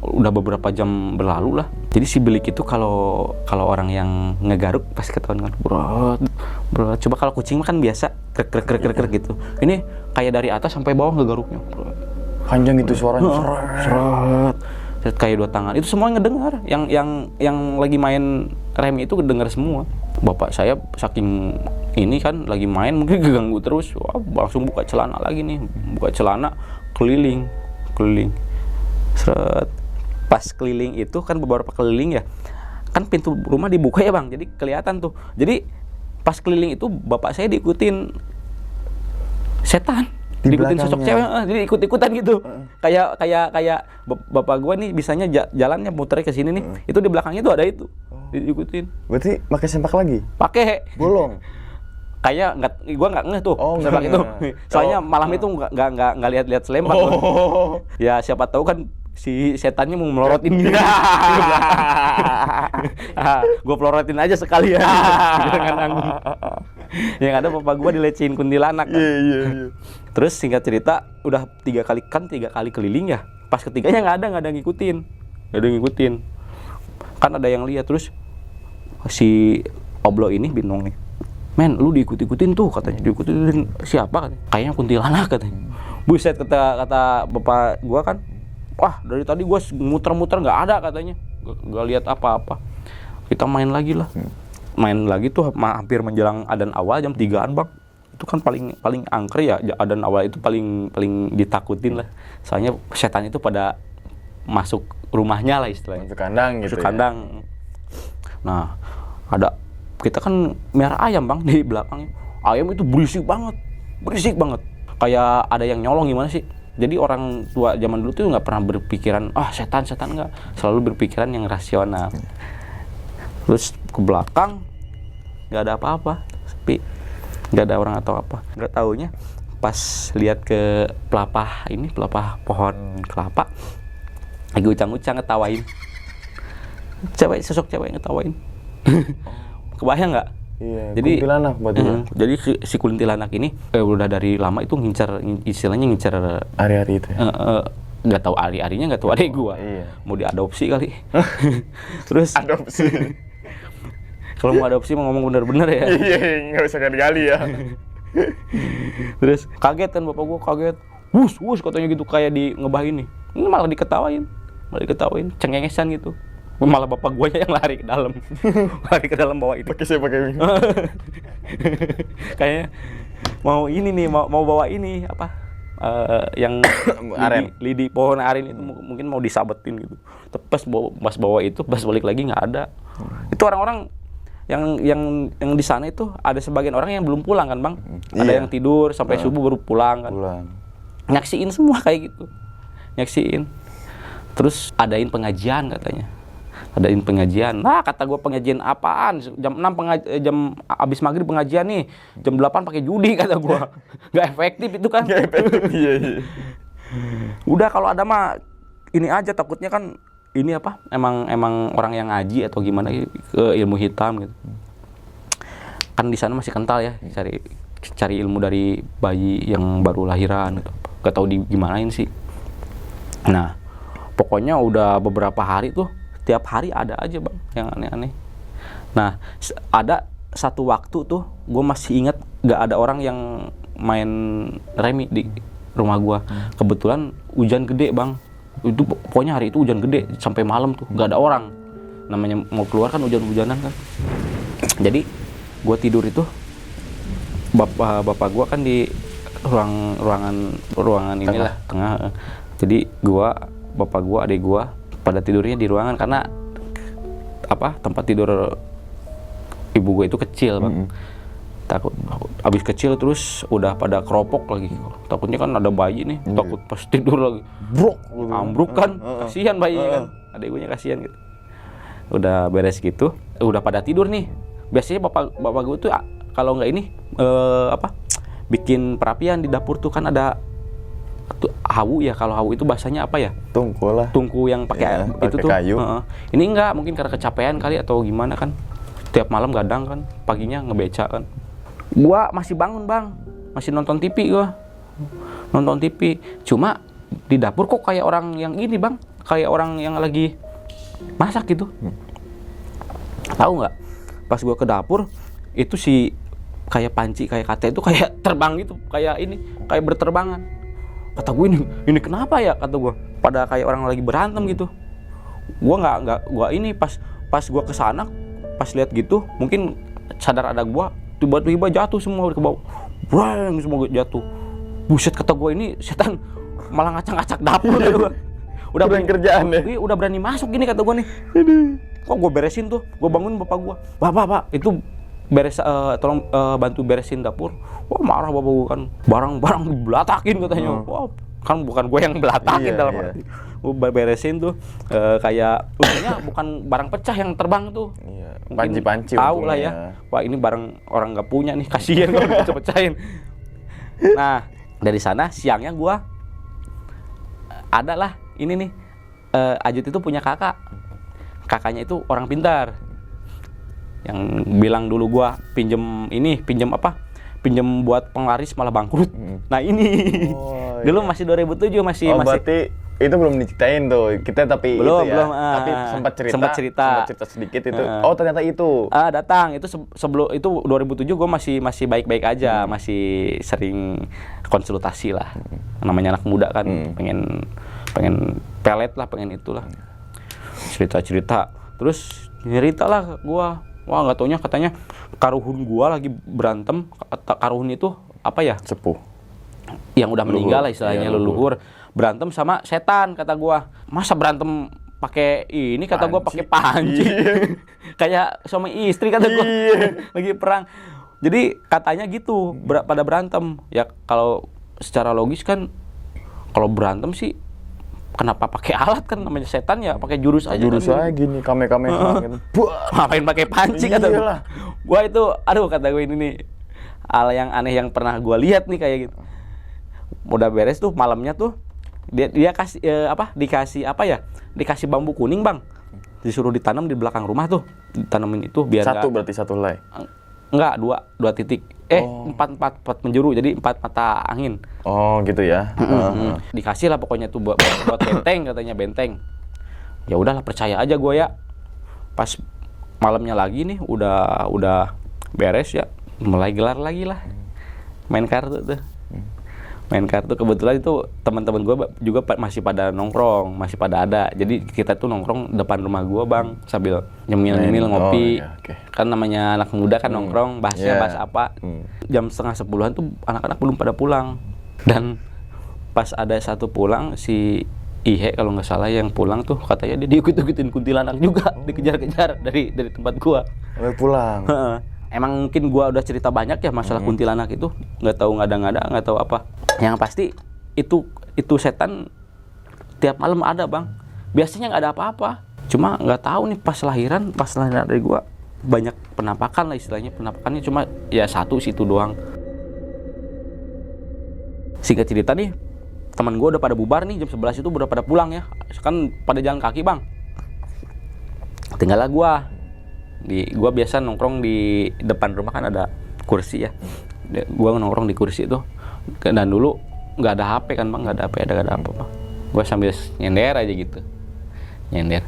udah beberapa jam berlalu lah. Jadi si belik itu kalau orang yang ngegaruk pasti ketahuan kan, bro. Coba kalau kucing mah kan biasa krek gitu. Ini kayak dari atas sampai bawah ngegaruknya, bro.
Panjang gitu suaranya.
Seret. Kayak 2 tangan. Itu semua ngedengar. Yang lagi main rem itu kedengar semua. Bapak saya saking ini kan lagi main mungkin keganggu terus. Wah, langsung buka celana lagi nih. Buka celana keliling. Seret. Pas keliling itu kan beberapa keliling ya, kan pintu rumah dibuka ya bang, jadi kelihatan tuh. Jadi pas keliling itu bapak saya diikutin setan, diikutin sosok cewek, jadi ikut-ikutan gitu. Kayak bapak gua nih bisanya jalannya muter ke sini nih, itu di belakangnya tuh ada itu, diikutin.
Berarti pakai sempak lagi?
Pakai.
Bolong.
Kayak gua nggak ngeh tuh sempak itu. Soalnya malam itu nggak lihat selempang. Ya siapa tahu kan si setannya mau melorotin gitu. Gue pelorotin aja sekali ya. Dengan nanggung. Yang ada bapak gue dilecehin kuntilanak kan.
Iya.
Terus singkat cerita udah 3 kali keliling ya. Pas ketiganya nggak ada ngikutin. Kan ada yang lihat. Terus si Oblo ini bingung nih. Men, lu diikut-ikutin tuh katanya. Diikutin siapa katanya? Kayaknya kuntilanak katanya. Buset kata bapak gue kan. Wah dari tadi gue muter-muter nggak ada katanya, nggak lihat apa-apa. Kita main lagi lah, main lagi tuh hampir menjelang adzan awal jam 3-an bang. Itu kan paling angker ya, adzan awal itu paling ditakutin lah. Soalnya setan itu pada masuk rumahnya lah istilahnya.
Masuk kandang gitu.
Masuk kandang. Nah kita kan merah ayam bang di belakangnya. Ayam itu berisik banget. Kayak ada yang nyolong gimana sih? Jadi orang tua zaman dulu tuh nggak pernah berpikiran setan nggak, selalu berpikiran yang rasional. Terus ke belakang nggak ada apa-apa, sepi, nggak ada orang atau apa. Nggak taunya pas lihat ke pelepah pohon kelapa lagi ucang-ucang ngetawain, sosok cewek ngetawain. Kebayang nggak?
Iya,
jadi
kuntilanak berarti.
Jadi si kuntilanak ini udah dari lama itu istilahnya ngincar
Ari-Ari itu ya?
Nggak tahu Ari-Arinya nggak tahu adek gua.
Iya.
Mau diadopsi kali. Terus
adopsi.
Kalau mau adopsi mau ngomong bener-bener ya.
Iya, nggak usah gali ya.
Terus kaget kan bapak gua, kaget. Wus katanya gitu, kayak di ngebah ini malah diketawain, cengengesan gitu. Malah bapak guanya yang lari ke dalam. Lari ke dalam bawa ini.
Pakai saya pakai ini.
Kayaknya mau ini nih, mau bawa ini apa? Yang
Aren.
lidi pohon aren itu mungkin mau disabetin gitu. Tapi pas bawa itu, pas balik lagi nggak ada. Itu orang-orang yang di sana itu ada sebagian orang yang belum pulang kan, Bang? Ada
Iya.
yang tidur sampai subuh baru pulang kan. Nyaksiin semua kayak gitu. Nyaksiin. Terus adain pengajian katanya. Adain pengajian. Nah, kata gue pengajian apaan? Jam 6 jam abis maghrib pengajian nih. Jam 8 pakai judi kata gue. Nggak efektif itu kan.
Nggak efektif, iya.
Udah kalau ada mah ini aja, takutnya kan ini apa? Emang orang yang ngaji atau gimana ke ilmu hitam gitu. Kan di sana masih kental ya cari ilmu dari bayi yang baru lahiran gitu. Gak tahu gimanain sih. Nah, pokoknya udah beberapa hari tuh tiap hari ada aja, Bang, yang aneh-aneh. Nah, ada satu waktu tuh gue masih ingat gak ada orang yang main remi di rumah gue. Kebetulan hujan gede, Bang. Itu pokoknya hari itu hujan gede sampai malam tuh gak ada orang. Namanya mau keluar kan hujan-hujanan kan. Jadi gue tidur itu bapak gue kan di ruangan inilah tengah. Jadi bapak gue, adik gue pada tidurnya di ruangan karena apa, tempat tidur ibu gue itu kecil, Bang. Takut abis kecil terus udah pada keropok lagi. Takutnya kan ada bayi nih, takut pas tidur lagi brok ambruk kan. Kasihan bayi kan, adik gue nya kasihan gitu. Udah beres gitu, udah pada tidur nih. Biasanya bapak gue tuh kalau nggak ini bikin perapian di dapur tuh kan ada hawu ya. Kalau hawu itu bahasanya apa ya?
Tungku lah.
Tungku yang pakai itu tuh.
Kayu.
Ini enggak, mungkin karena kecapean kali atau gimana kan. Tiap malam gadang kan, paginya ngebeca kan. Gua masih bangun, Bang. Masih nonton TV gua. Nonton TV. Cuma di dapur kok kayak orang yang ini, Bang. Kayak orang yang lagi masak gitu. Tahu nggak? Pas gua ke dapur, itu si kayak panci, kayak kate itu kayak terbang gitu, kayak ini, kayak berterbangan. Kata gue ini kenapa ya, kata gue. Pada kayak orang lagi berantem gitu. Gua ini pas gua kesana, pas lihat gitu, mungkin sadar ada gua, tiba-tiba jatuh semua ke bawah. Brang, semua jatuh. Buset, kata gua, ini setan malah ngacak-ngacak dapur. Kata gua. Udah berani kerjaan deh. Udah berani masuk gini, kata gua nih. Kok gua beresin tuh, gua bangun bapak gua. Pak, itu tolong bantu beresin dapur. Wah, marah bapak gua kan. Barang-barang dibelatakin katanya. Wah, kan bukan gue yang belatakin dalam arti. Gue beresin tuh kayak untungnya bukan barang pecah yang terbang tuh.
Iya, panci-panci
tahu lah ya. Wah, ini barang orang nggak punya nih, kasihan kalau dipecah-pecahin. Nah, dari sana siangnya gue ada lah ini nih, Ajut itu punya kakak. Kakaknya itu orang pintar. Yang bilang dulu gue pinjem buat penglaris malah bangkrut. Nah ini dulu masih 2007 masih.
Berarti itu belum diceritain tuh kita, tapi
belum,
itu ya. Tapi sempat cerita sedikit itu. Oh, ternyata itu.
Datang itu sebelum itu 2007 gue masih baik-baik aja, masih sering konsultasi lah. Namanya anak muda kan, pengen pelet lah, pengen itulah. Cerita-cerita. Terus nyerita lah gue. Wah, nggak taunya katanya karuhun gua lagi berantem. Karuhun itu apa ya?
Sepuh.
Yang udah meninggal lah istilahnya, leluhur. Berantem sama setan, kata gua. Masa berantem pakai ini, kata gua pakai panci. Kayak suami istri, kata gua. Lagi perang. Jadi katanya gitu, pada berantem. Ya kalau secara logis kan kalau berantem sih kenapa pakai alat, kan namanya setan ya, pakai jurus aja.
Jurus
kan,
aja gini, kame-kame gitu.
Ngapain pakai panci, kata gua. Gua itu, kata gue, ini nih hal yang aneh yang pernah gua lihat nih kayak gitu. Udah beres tuh malamnya tuh dia kasih dikasih bambu kuning, Bang. Disuruh ditanam di belakang rumah tuh. Ditanamin itu biar
berarti satu helai.
Enggak, dua titik. Empat penjuru, jadi 4 mata angin.
Oh, gitu ya.
Dikasih lah pokoknya tuh buat benteng, katanya benteng. Ya udahlah, percaya aja gue ya. Pas malamnya lagi nih udah beres ya, mulai gelar lagi lah. Main kartu tuh. Main kartu, kebetulan itu teman-teman gue juga masih pada nongkrong, masih pada ada. Jadi kita tuh nongkrong depan rumah gue bang, sambil nyemil-nyemil ngopi. Kan namanya anak muda kan nongkrong, bahasnya bahas apa. Jam 9:30 tuh anak-anak belum pada pulang. Dan pas ada satu pulang, si Ihe kalau nggak salah yang pulang tuh katanya dia diikut-ikutin kuntilanak juga, dikejar-kejar dari tempat gue.
Pulang.
Emang mungkin gua udah cerita banyak ya masalah kuntilanak itu, nggak tahu ngada-ngada, nggak tahu apa. Yang pasti itu setan tiap malam ada bang. Biasanya nggak ada apa-apa. Cuma nggak tahu nih pas lahiran dari gua banyak penampakan lah istilahnya. Penampakannya cuma ya satu situ doang. Singkat cerita nih, teman gua udah pada bubar nih, jam 11 itu udah pada pulang ya. Kan pada jalan kaki bang. Tinggallah gua. Gua biasa nongkrong di depan rumah kan ada kursi ya. Gua nongkrong di kursi itu. Dan dulu nggak ada HP kan bang, nggak ada apa-apa. Gua sambil nyender aja gitu, nyender.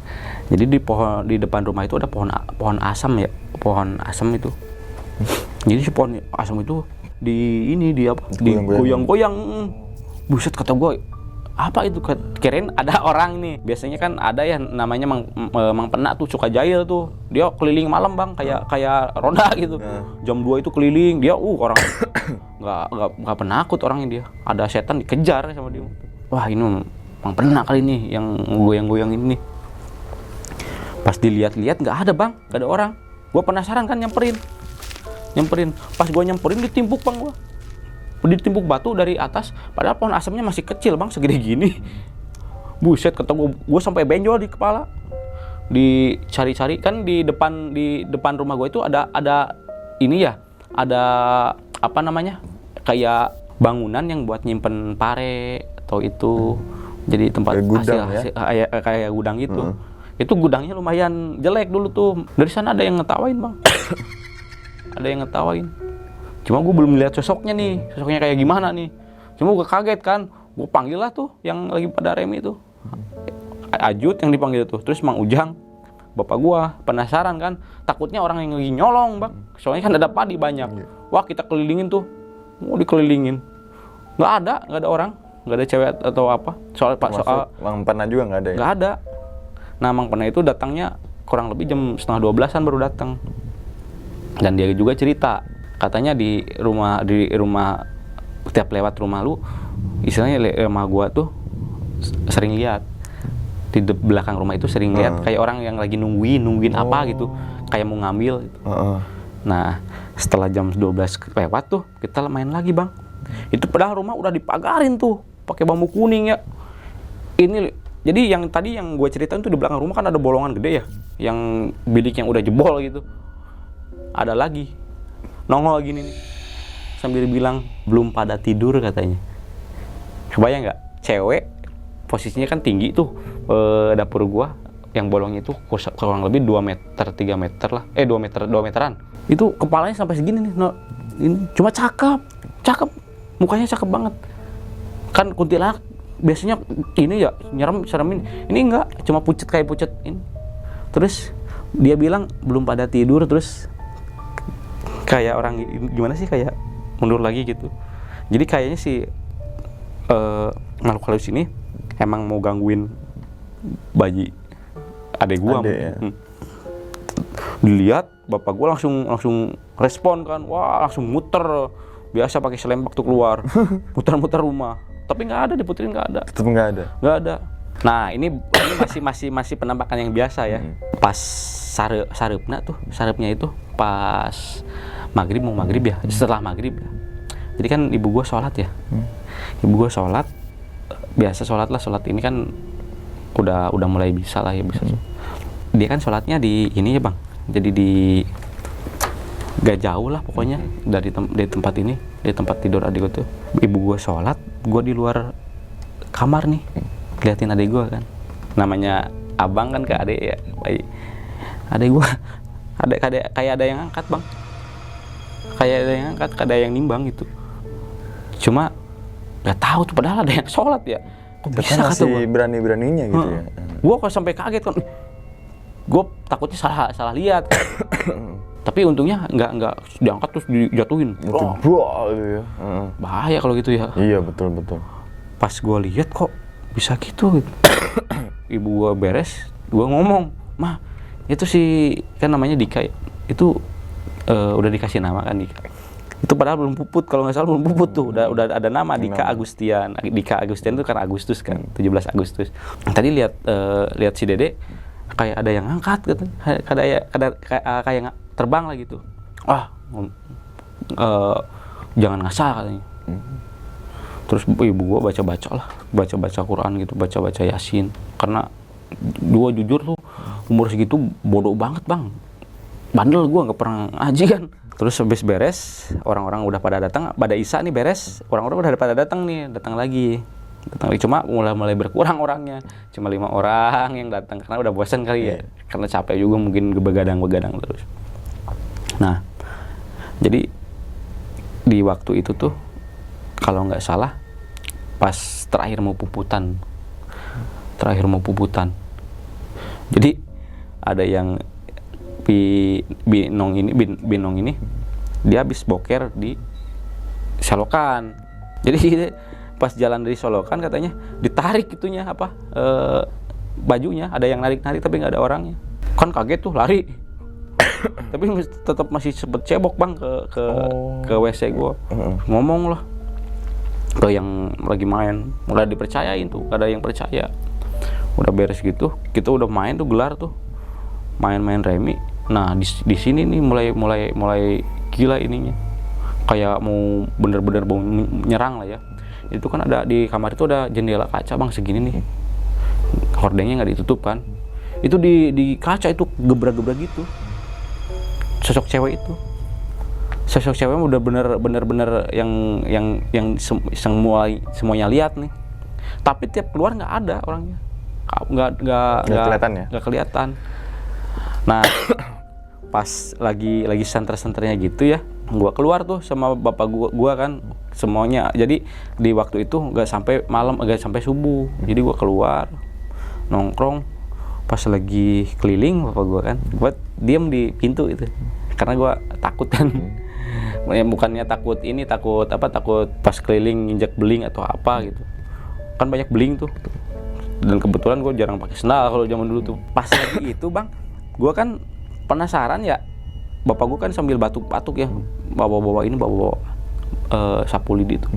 Jadi di depan rumah itu ada pohon asam ya, pohon asam itu. Jadi si pohon asam itu digoyang-goyang. Buset kata gua, apa itu? Kirain ada orang nih. Biasanya kan ada ya namanya Mang Pena tuh suka jahil tuh. Dia keliling malam bang, kayak ronda gitu. Jam 2 itu keliling dia, orang nggak penakut orangnya dia. Ada setan dikejar sama dia. Wah ini Mang Pena kali ini yang goyang-goyang ini. Pas dilihat-lihat nggak ada bang, nggak ada orang. Gua penasaran kan nyamperin. Pas gua nyamperin ditimpuk bang gua. Ditimpuk batu dari atas, padahal pohon asamnya masih kecil bang, segede gini. Buset kata gue sampai benjol di kepala. Dicari-cari kan di depan rumah gue itu ada ini ya, ada apa namanya, kayak bangunan yang buat nyimpen pare atau itu. Jadi tempat kayak gudang gitu. Itu gudangnya lumayan jelek dulu tuh. Dari sana ada yang ngetawain bang. Ada yang ngetawain. Cuma gue belum lihat sosoknya kayak gimana nih. Cuma gue kaget kan, gue panggil lah tuh yang lagi pada remi itu. Ajut yang dipanggil tuh, terus Mang Ujang, bapak gue penasaran kan, takutnya orang yang lagi nyolong bang. Soalnya kan ada padi banyak. Wah kita kelilingin tuh, mau dikelilingin. Nggak ada orang, nggak ada cewek atau apa. Soal
Mang Pena juga nggak ada ya?
Nggak ada. Nah Mang Pena itu datangnya kurang lebih jam 11:30 baru datang. Dan dia juga cerita. Katanya di rumah tiap lewat rumah lu, istilahnya rumah gua tuh sering lihat di belakang rumah itu sering lihat kayak orang yang lagi nungguin apa gitu, kayak mau ngambil gitu. Nah setelah jam 12 lewat tuh kita main lagi bang. Itu padahal rumah udah dipagarin tuh pakai bambu kuning ya. Ini jadi yang tadi yang gue ceritain tuh di belakang rumah kan ada bolongan gede ya, yang bilik yang udah jebol gitu. Ada lagi nongol gini nih, sambil bilang belum pada tidur katanya. Kebayang nggak? Cewek posisinya kan tinggi tuh, dapur gua yang bolongnya itu kurang lebih 2 meter 3 meter lah, 2 meteran. Itu kepalanya sampai segini nih. Ini cuma cakep, mukanya cakep banget. Kan kuntilanak biasanya ini ya seremin. Ini enggak, cuma pucet ini. Terus dia bilang belum pada tidur, terus kayak orang gimana sih, kayak mundur lagi gitu. Jadi kayaknya si makhluk halus ini emang mau gangguin bayi adek gua. Ya? Dilihat bapak gua langsung respon kan, wah langsung muter, biasa pakai selembak tuh keluar, muter-muter rumah. Tapi nggak ada, diputerin nggak ada. Tetap nggak ada. Nah ini masih penampakan yang biasa ya. Pas sarepnya itu pas mau maghrib ya, setelah maghrib ya. Jadi kan ibu gue sholat ya. Ibu gue sholat, biasa sholat ini kan udah mulai bisa lah ya, bisa. Dia kan sholatnya di ini ya bang, jadi di gak jauh lah pokoknya dari tempat ini, di tempat tidur adik gue tuh. Ibu gue sholat, gue di luar kamar nih, liatin adik gue kan. Namanya abang kan ke adik ya, adik gue, kayak ada yang angkat bang. Kayak ada yang angkat, ada yang nimbang gitu. Cuma nggak tahu tuh, padahal ada yang sholat ya. Kok bisa kata gue?
Berani-beraninya gitu ya.
Gue kok sampai kaget kan. Gue takutnya salah lihat. Tapi untungnya nggak diangkat terus dijatuhin.
Buah gitu ya.
Bahaya kalau gitu ya.
Iya betul.
Pas gue lihat kok bisa gitu. Ibu gue beres, gue ngomong, "Mah, itu sih kan namanya Dika, itu udah dikasih nama kan Dika. Itu padahal belum puput, kalau nggak salah belum puput tuh, udah ada nama Dika Agustian. Dika Agustian itu kan Agustus kan, 17 Agustus. Tadi lihat si Dede kayak ada yang angkat gitu, kayak terbang lah gitu. Jangan ngasal katanya. Terus ibu gua baca Quran gitu, baca Yasin. Karena gua jujur tuh umur segitu bodoh banget bang, bandel gua nggak pernah ngaji kan. Terus habis beres, orang-orang udah pada datang, pada Isya nih beres, orang-orang udah pada datang lagi. Cuma mulai berkurang orangnya, cuma 5 orang yang datang karena udah bosan kali ya, karena capek juga mungkin begadang terus. Nah, jadi di waktu itu tuh kalau nggak salah pas terakhir mau puputan. Jadi ada yang Binong ini dia habis boker di Solokan. Jadi pas jalan dari Solokan katanya ditarik itunya bajunya, ada yang narik tapi nggak ada orangnya. Kan kaget tuh lari. Tapi tetap masih sempet cebok bang ke WC gua. Ngomong lah ke yang lagi main, udah dipercayain tuh, ada yang percaya. Udah beres gitu, kita udah main tuh gelar tuh, main remi. Nah di sini nih mulai gila ininya, kayak mau bener-bener mau nyerang lah ya. Itu kan ada di kamar itu ada jendela kaca bang segini nih, hordengnya nggak ditutup kan. Itu di kaca itu gebrak-gebrak gitu. Sosok cewek udah bener-bener yang semuanya lihat nih. Tapi tiap keluar nggak ada orangnya, nggak kelihatan. Nah pas lagi santer-santernya gitu ya, gua keluar tuh sama bapak gua kan semuanya. Jadi di waktu itu nggak sampai malam, nggak sampai subuh. Jadi gua keluar nongkrong, pas lagi keliling bapak gua kan, gua diem di pintu itu karena gua takut kan. Bukannya takut pas keliling injak beling atau apa gitu, kan banyak beling tuh. Dan kebetulan gue jarang pakai sendal kalau zaman dulu tuh. Pas lagi itu bang, gue kan penasaran ya, bapak gue kan sambil batuk-batuk ya, bawa sapu lidi tuh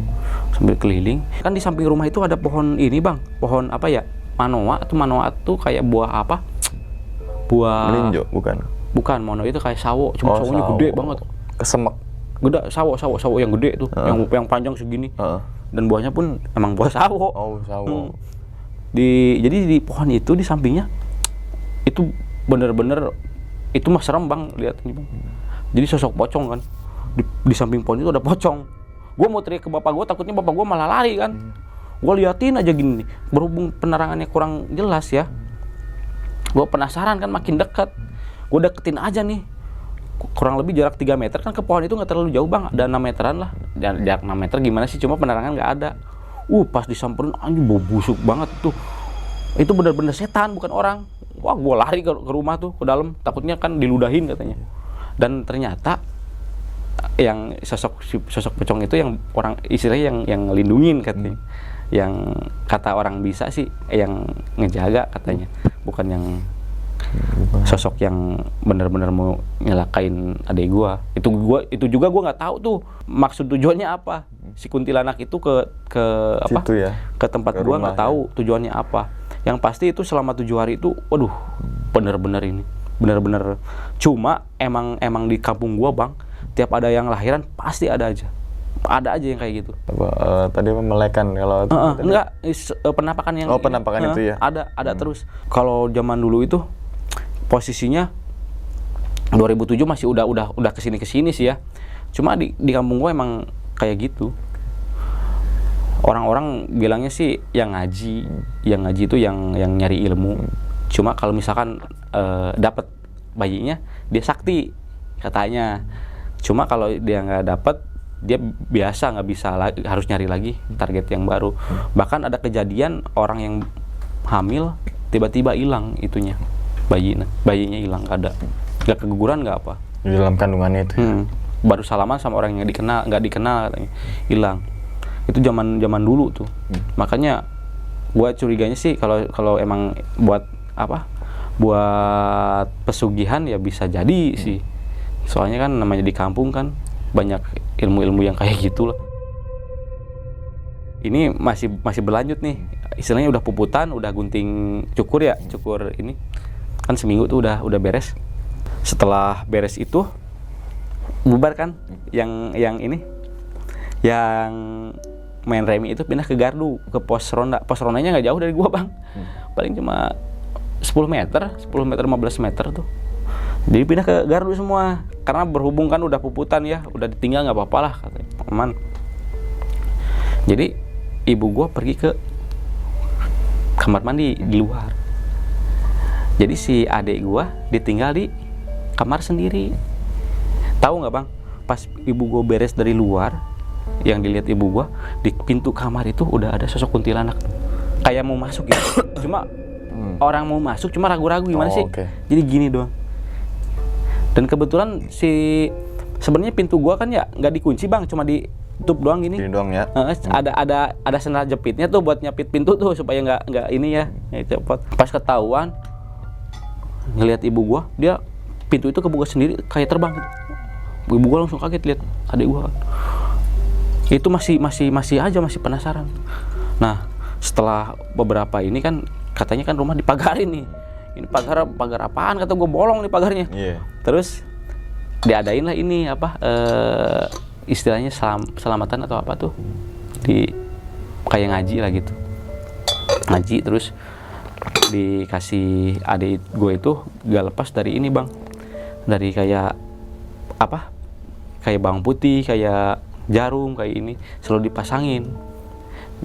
sambil keliling. Kan di samping rumah itu ada pohon ini bang, pohon apa ya, manoa tuh kayak buah apa, buah
melinjo bukan
manoa itu kayak sawo, cuma sawonya gede banget,
kesemek
gede, sawo yang gede tuh, yang panjang segini. Dan buahnya pun emang buah sawo.
Sawo.
Jadi di pohon itu di sampingnya itu bener-bener itu mah serem bang lihatnya bang. Jadi sosok pocong kan di samping pohon itu ada pocong. Gue mau teriak ke bapak gue, takutnya bapak gue malah lari kan. Gue liatin aja gini nih, berhubung penerangannya kurang jelas ya, gue penasaran kan, makin dekat. Gue deketin aja nih, kurang lebih jarak 3 meter kan, ke pohon itu nggak terlalu jauh bang, ada 6 meteran lah. Jarak 6 meter gimana sih, cuma penerangan nggak ada. Pas disamperin anjing bau busuk banget tuh. Itu benar-benar setan bukan orang. Wah, gue lari ke rumah tuh, ke dalam, takutnya kan diludahin katanya. Dan ternyata yang sosok pocong itu yang orang istilahnya yang lindungin katanya. Yang kata orang bisa sih yang ngejaga katanya, bukan yang sosok yang benar-benar mau nyelakain adik gua. Itu juga gua nggak tahu tuh maksud tujuannya apa. Si kuntilanak itu ke apa?
Situ ya,
ke tempat gua nggak tahu tujuannya apa. Yang pasti itu selama 7 hari itu, waduh, benar-benar cuma emang di kampung gua bang, tiap ada yang lahiran pasti ada aja yang kayak gitu.
Tadi melekan kalau
enggak, penampakan yang
penampakan itu ya
ada terus. Kalau zaman dulu itu posisinya 2007 masih udah kesini sih ya. Cuma di kampung gue emang kayak gitu. Orang-orang bilangnya sih yang ngaji itu yang nyari ilmu. Cuma kalau misalkan dapat bayinya dia sakti katanya. Cuma kalau dia nggak dapat, dia biasa nggak bisa lagi, harus nyari lagi target yang baru. Bahkan ada kejadian orang yang hamil tiba-tiba hilang itunya, bayinya hilang, nggak ada, nggak keguguran nggak apa.
Di dalam kandungannya itu.
Baru salaman sama orang yang nggak dikenal katanya, hilang. Itu zaman dulu tuh. Makanya gua curiganya sih kalau emang buat pesugihan ya bisa jadi sih. Soalnya kan namanya di kampung kan banyak ilmu-ilmu yang kayak gitu lah. Ini masih berlanjut nih. Istilahnya udah puputan, udah gunting cukur ini. Kan seminggu tuh udah beres. Setelah beres itu bubar kan yang ini. Yang main remi itu pindah ke gardu, ke pos ronda. Pos rondanya nggak jauh dari gua, Bang. Paling cuma 10 meter, 15 meter tuh. Jadi pindah ke gardu semua. Karena berhubung kan udah puputan ya, udah ditinggal nggak apa-apa lah katanya, aman. Jadi ibu gua pergi ke kamar mandi di luar. Jadi si adik gua ditinggal di kamar sendiri. Tahu nggak, Bang? Pas ibu gua beres dari luar, yang dilihat ibu gua di pintu kamar itu udah ada sosok kuntilanak. Kayak mau masuk gitu. Cuma orang mau masuk cuma ragu-ragu gimana sih?
Okay.
Jadi gini doang. Dan kebetulan sebenarnya pintu gua kan ya nggak dikunci, Bang, cuma ditutup doang gini.
Gini doang ya.
Ada sendal jepitnya tuh buat nyapit pintu tuh supaya nggak ini ya. Cepet. Pas ketahuan ngelihat ibu gua, dia pintu itu kebuka sendiri kayak terbang gitu. Ibu gua langsung kaget lihat adik gua. Itu masih penasaran. Nah, setelah beberapa ini kan katanya kan rumah dipagarin nih. Ini pagar apaan, kata gue, bolong nih pagarnya.
Yeah.
Terus diadain lah ini istilahnya selamatan atau apa tuh, di kayak ngaji lah gitu, ngaji. Terus dikasih adik gue itu gak lepas dari ini, Bang, dari kayak bawang putih, kayak jarum, kayak ini selalu dipasangin.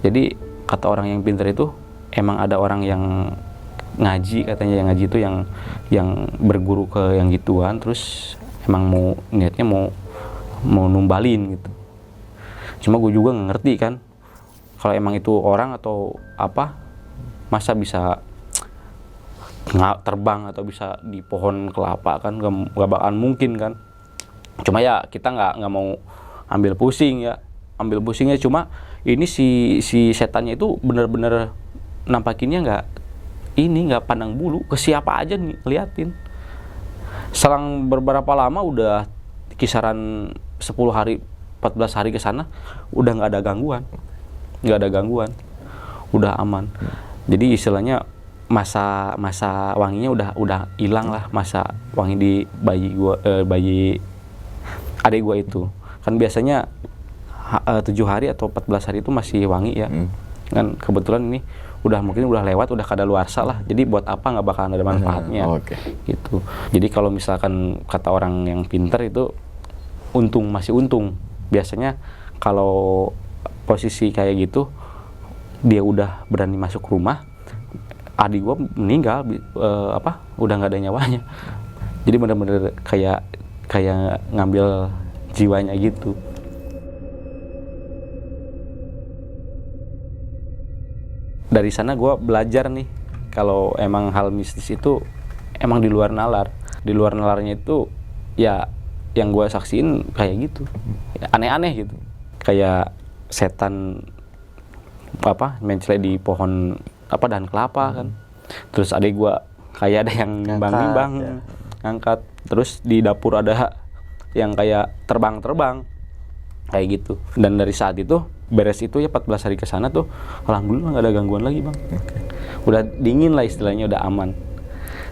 Jadi kata orang yang pintar itu emang ada orang yang ngaji, katanya yang ngaji itu yang berguru ke yang gituan, terus emang niatnya mau numbalin gitu. Cuma gue juga nggak ngerti kan kalau emang itu orang atau apa, masa bisa terbang atau bisa di pohon kelapa kan, nggak bakalan mungkin kan. Cuma ya kita nggak mau ambil pusingnya. Cuma ini si setannya itu bener-bener nampakinnya nggak pandang bulu, ke siapa aja nih liatin. Selang beberapa lama, udah kisaran 10 hari 14 hari ke sana, udah nggak ada gangguan, udah aman. Jadi istilahnya masa wanginya udah hilang lah, masa wangi di bayi adik gua itu. Kan biasanya 7 hari atau 14 hari itu masih wangi ya. Kan kebetulan ini mungkin udah lewat, udah kadaluarsa lah. Jadi buat apa, nggak bakalan ada manfaatnya. Gitu. Jadi kalau misalkan kata orang yang pintar itu masih untung. Biasanya kalau posisi kayak gitu dia udah berani masuk rumah, adik gua meninggal, udah nggak ada nyawanya. Jadi benar-benar kayak ngambil jiwanya gitu. Dari sana gue belajar nih, kalau emang hal mistis itu emang di luar nalar. Di luar nalarnya itu ya yang gue saksiin kayak gitu, ya, aneh-aneh gitu. Kayak setan mencele di pohon dahan kelapa kan. Terus adik gue kayak ada yang nimbang-nimbang, ngangkat. Terus di dapur ada yang kayak terbang-terbang kayak gitu. Dan dari saat itu beres itu ya 14 hari ke sana tuh alhamdulillah nggak ada gangguan lagi, Bang. Udah dingin lah istilahnya, udah aman.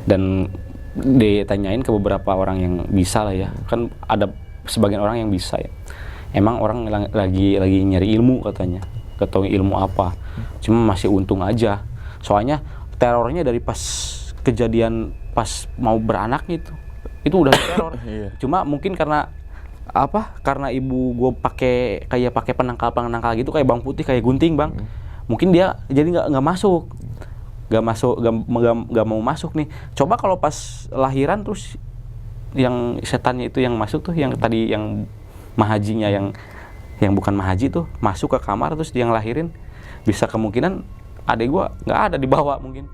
Dan ditanyain ke beberapa orang yang bisa lah ya, kan ada sebagian orang yang bisa ya. Emang orang lagi nyari ilmu katanya, ketemu ilmu apa, cuma masih untung aja. Soalnya terornya dari pas kejadian pas mau beranak itu udah teror. Cuma mungkin karena ibu gue pakai penangkal gitu, kayak bawang putih, kayak gunting, Bang. Mungkin dia jadi nggak mau masuk nih. Coba kalau pas lahiran terus yang setannya itu yang masuk tuh, yang tadi yang mahajinya yang bukan mahaji tuh masuk ke kamar terus dia yang lahirin, bisa kemungkinan adik gue nggak ada, dibawa, mungkin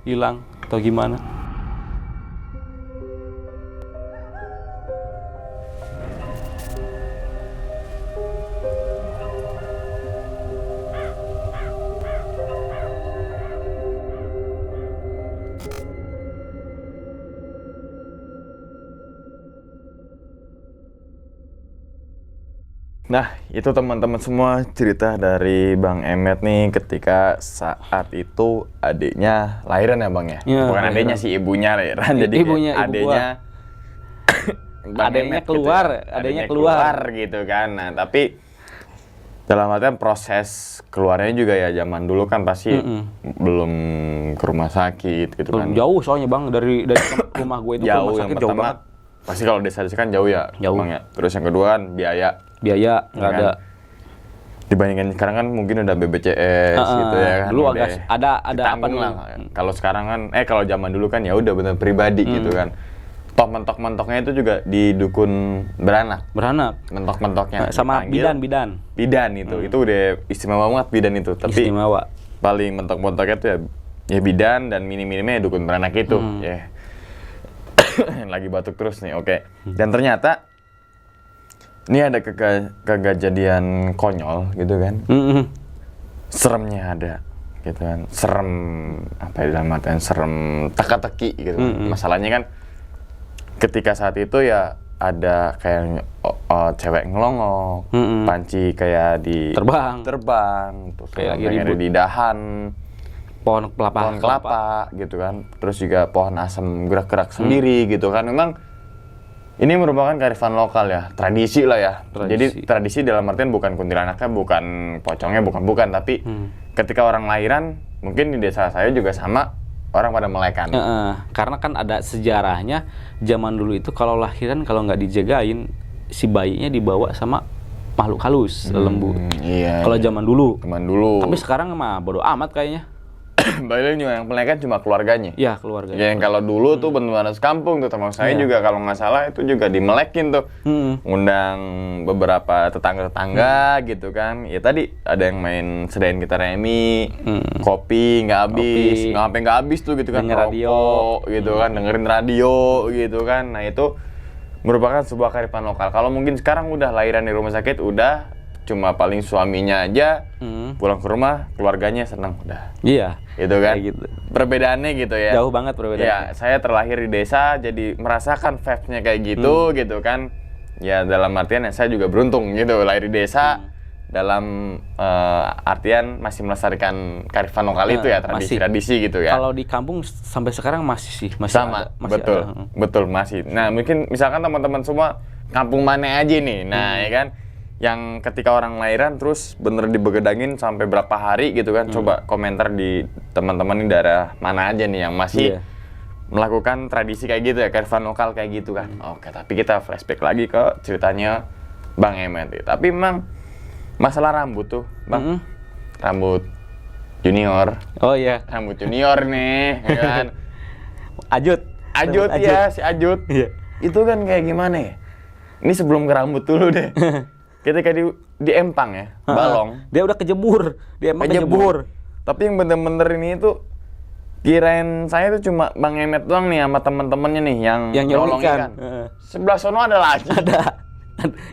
hilang atau gimana.
Nah, itu teman-teman semua cerita dari Bang Emet nih ketika saat itu adiknya lahiran ya Bang ya?
Iya,
Bukan
lahiran.
adiknya sih, ibunya lahiran. Jadi
Ibunya, ibu
adiknya Bang
Adeknya
Emet
keluar,
gitu ya.
adeknya
Adeknya
keluar.
gitu kan. Nah, tapi dalam artian proses keluarnya juga ya zaman dulu kan pasti belum ke rumah sakit gitu kan.
Jauh soalnya Bang dari rumah gue itu ke
Jauh,
rumah
yang
sakit jauh
pertama
banget.
pasti kalau desa-desa kan jauh ya,
Jauh.
Bang ya. Terus yang kedua kan biaya.
Biaya nggak
kan?
ada.
Dibandingkan sekarang kan mungkin udah BPJS gitu ya kan.
Dulu
udah
agak ada apa
ditanggung
nih?
lah. Kalau sekarang kan kalau zaman dulu kan ya udah bener pribadi gitu kan. Toh mentok-mentoknya itu juga di dukun beranak.
Beranak.
Mentok-mentoknya
Sama
dipanggil
bidan.
Bidan itu. Itu udah istimewa banget bidan itu. Tapi
Istimewa.
paling mentok-mentoknya tuh ya bidan dan minim-minimnya dukun beranak itu. Ya. Lagi batuk terus nih. Oke. Dan ternyata ini ada kejadian konyol gitu kan. Seremnya ada gitu kan. Serem apa ya dalam artian serem teka-teki gitu kan. Masalahnya kan ketika saat itu ya ada kayak cewek ngelongok, panci kayak di
Terbang.
terus
Kayak lagi
kayak
ribut.
di dahan
Pohon
pohon kelapa gitu kan. Terus juga pohon asem gerak-gerak sendiri gitu kan. Memang ini merupakan kearifan lokal ya, tradisi lah ya. Jadi tradisi dalam artian bukan kuntilanaknya, bukan pocongnya, bukan, tapi ketika orang lahiran, mungkin di desa saya juga sama, orang pada melekkan.
Karena kan ada sejarahnya, zaman dulu itu kalau lahiran kalau nggak dijagain, si bayinya dibawa sama makhluk halus, lembu.
Iya.
Kalau zaman dulu.
Zaman dulu.
Tapi sekarang mah bodo amat kayaknya.
Balik juga yang melekkan cuma keluarganya.
Iya, keluarga.
Ya, yang kalau dulu tuh benar-benar sekampung tuh, termasuk saya juga kalau nggak salah itu juga dimelekin tuh. Undang beberapa tetangga-tetangga gitu kan. Ya tadi ada yang main sedain kita remi, kopi nggak habis, nggak habis tuh gitu kan.
Denger radio.
Gitu kan, dengerin radio gitu kan. Nah itu merupakan sebuah kearifan lokal. Kalau mungkin sekarang udah lahiran di rumah sakit, udah cuma paling suaminya aja pulang ke rumah, keluarganya seneng udah.
Iya.
Gitu kan.
Kayak gitu.
Perbedaannya gitu ya.
Jauh banget perbedaannya.
Ya, saya terlahir di desa jadi merasakan vibes-nya kayak gitu gitu kan. Ya dalam artian ya, saya juga beruntung gitu lahir di desa dalam artian masih melestarikan kearifan lokal itu ya, tradisi-tradisi gitu ya.
Kalau di kampung sampai sekarang masih
Sama,
ada, masih
betul.
ada.
Betul masih. Nah, mungkin misalkan teman-teman semua kampung mana aja nih. Nah, ya kan yang ketika orang lahiran terus bener dibegedangin sampai berapa hari gitu kan. Coba komentar di teman-teman di daerah mana aja nih yang masih melakukan tradisi kayak gitu ya, kearifan lokal kayak gitu kan. Oke, tapi kita flashback lagi ke ceritanya Bang Emet. Tapi memang masalah rambut tuh, Bang. Rambut junior.
Oh iya.
Rambut junior nih, ya kan.
Ajut
Ya, si Ajut.
Iya.
Itu kan kayak gimana ya? Ini sebelum ke rambut dulu deh. Ketika di empang ya, balong.
Dia udah kejebur. Dia emang kejebur.
Tapi yang bener-bener ini itu kirain saya tuh cuma Bang Emet doang nih sama temen-temennya nih yang
nyolong ikan.
Sebelah sono ada lagi.
Ada.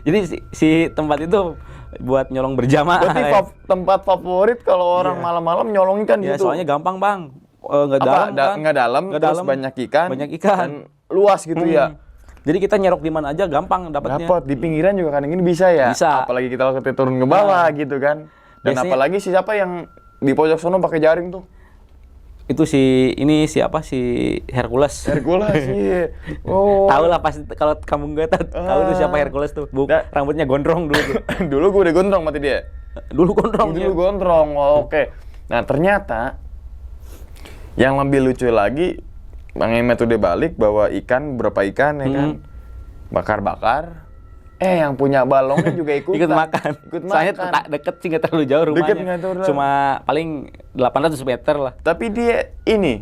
Jadi si tempat itu buat nyolong berjamaah.
Berarti tempat favorit kalau orang malam-malam nyolong ikan
Ya,
gitu.
soalnya gampang, Bang. Nggak dalam kan?
Nggak dalam, terus banyak ikan. Dan luas gitu ya.
Jadi kita nyerok di mana aja gampang dapatnya.
Dapat di pinggiran juga kadang ini bisa ya.
Bisa.
Apalagi kita waktu turun ke bawah gitu kan. Dan
Biasanya,
apalagi siapa yang di pojok sono pakai jaring tuh?
Itu si Hercules.
Hercules sih. Oh.
Tahu lah pasti kalau kamu gue tahu tuh siapa Hercules tuh. Rambutnya gondrong dulu tuh.
Dulu gue udah gondrong mati dia.
Dulu gondrong.
Dulu gondrong. Oh, oke. Nah, ternyata yang lebih lucu lagi Bang Emet udah balik bawa ikan, berapa ikan ya kan. Bakar-bakar. Yang punya balongnya juga ikutan.
Ikut makan. Soalnya deket sih, nggak terlalu jauh rumahnya.
Deket nggak terlalu.
Cuma paling 800 meter lah.
Tapi dia ini,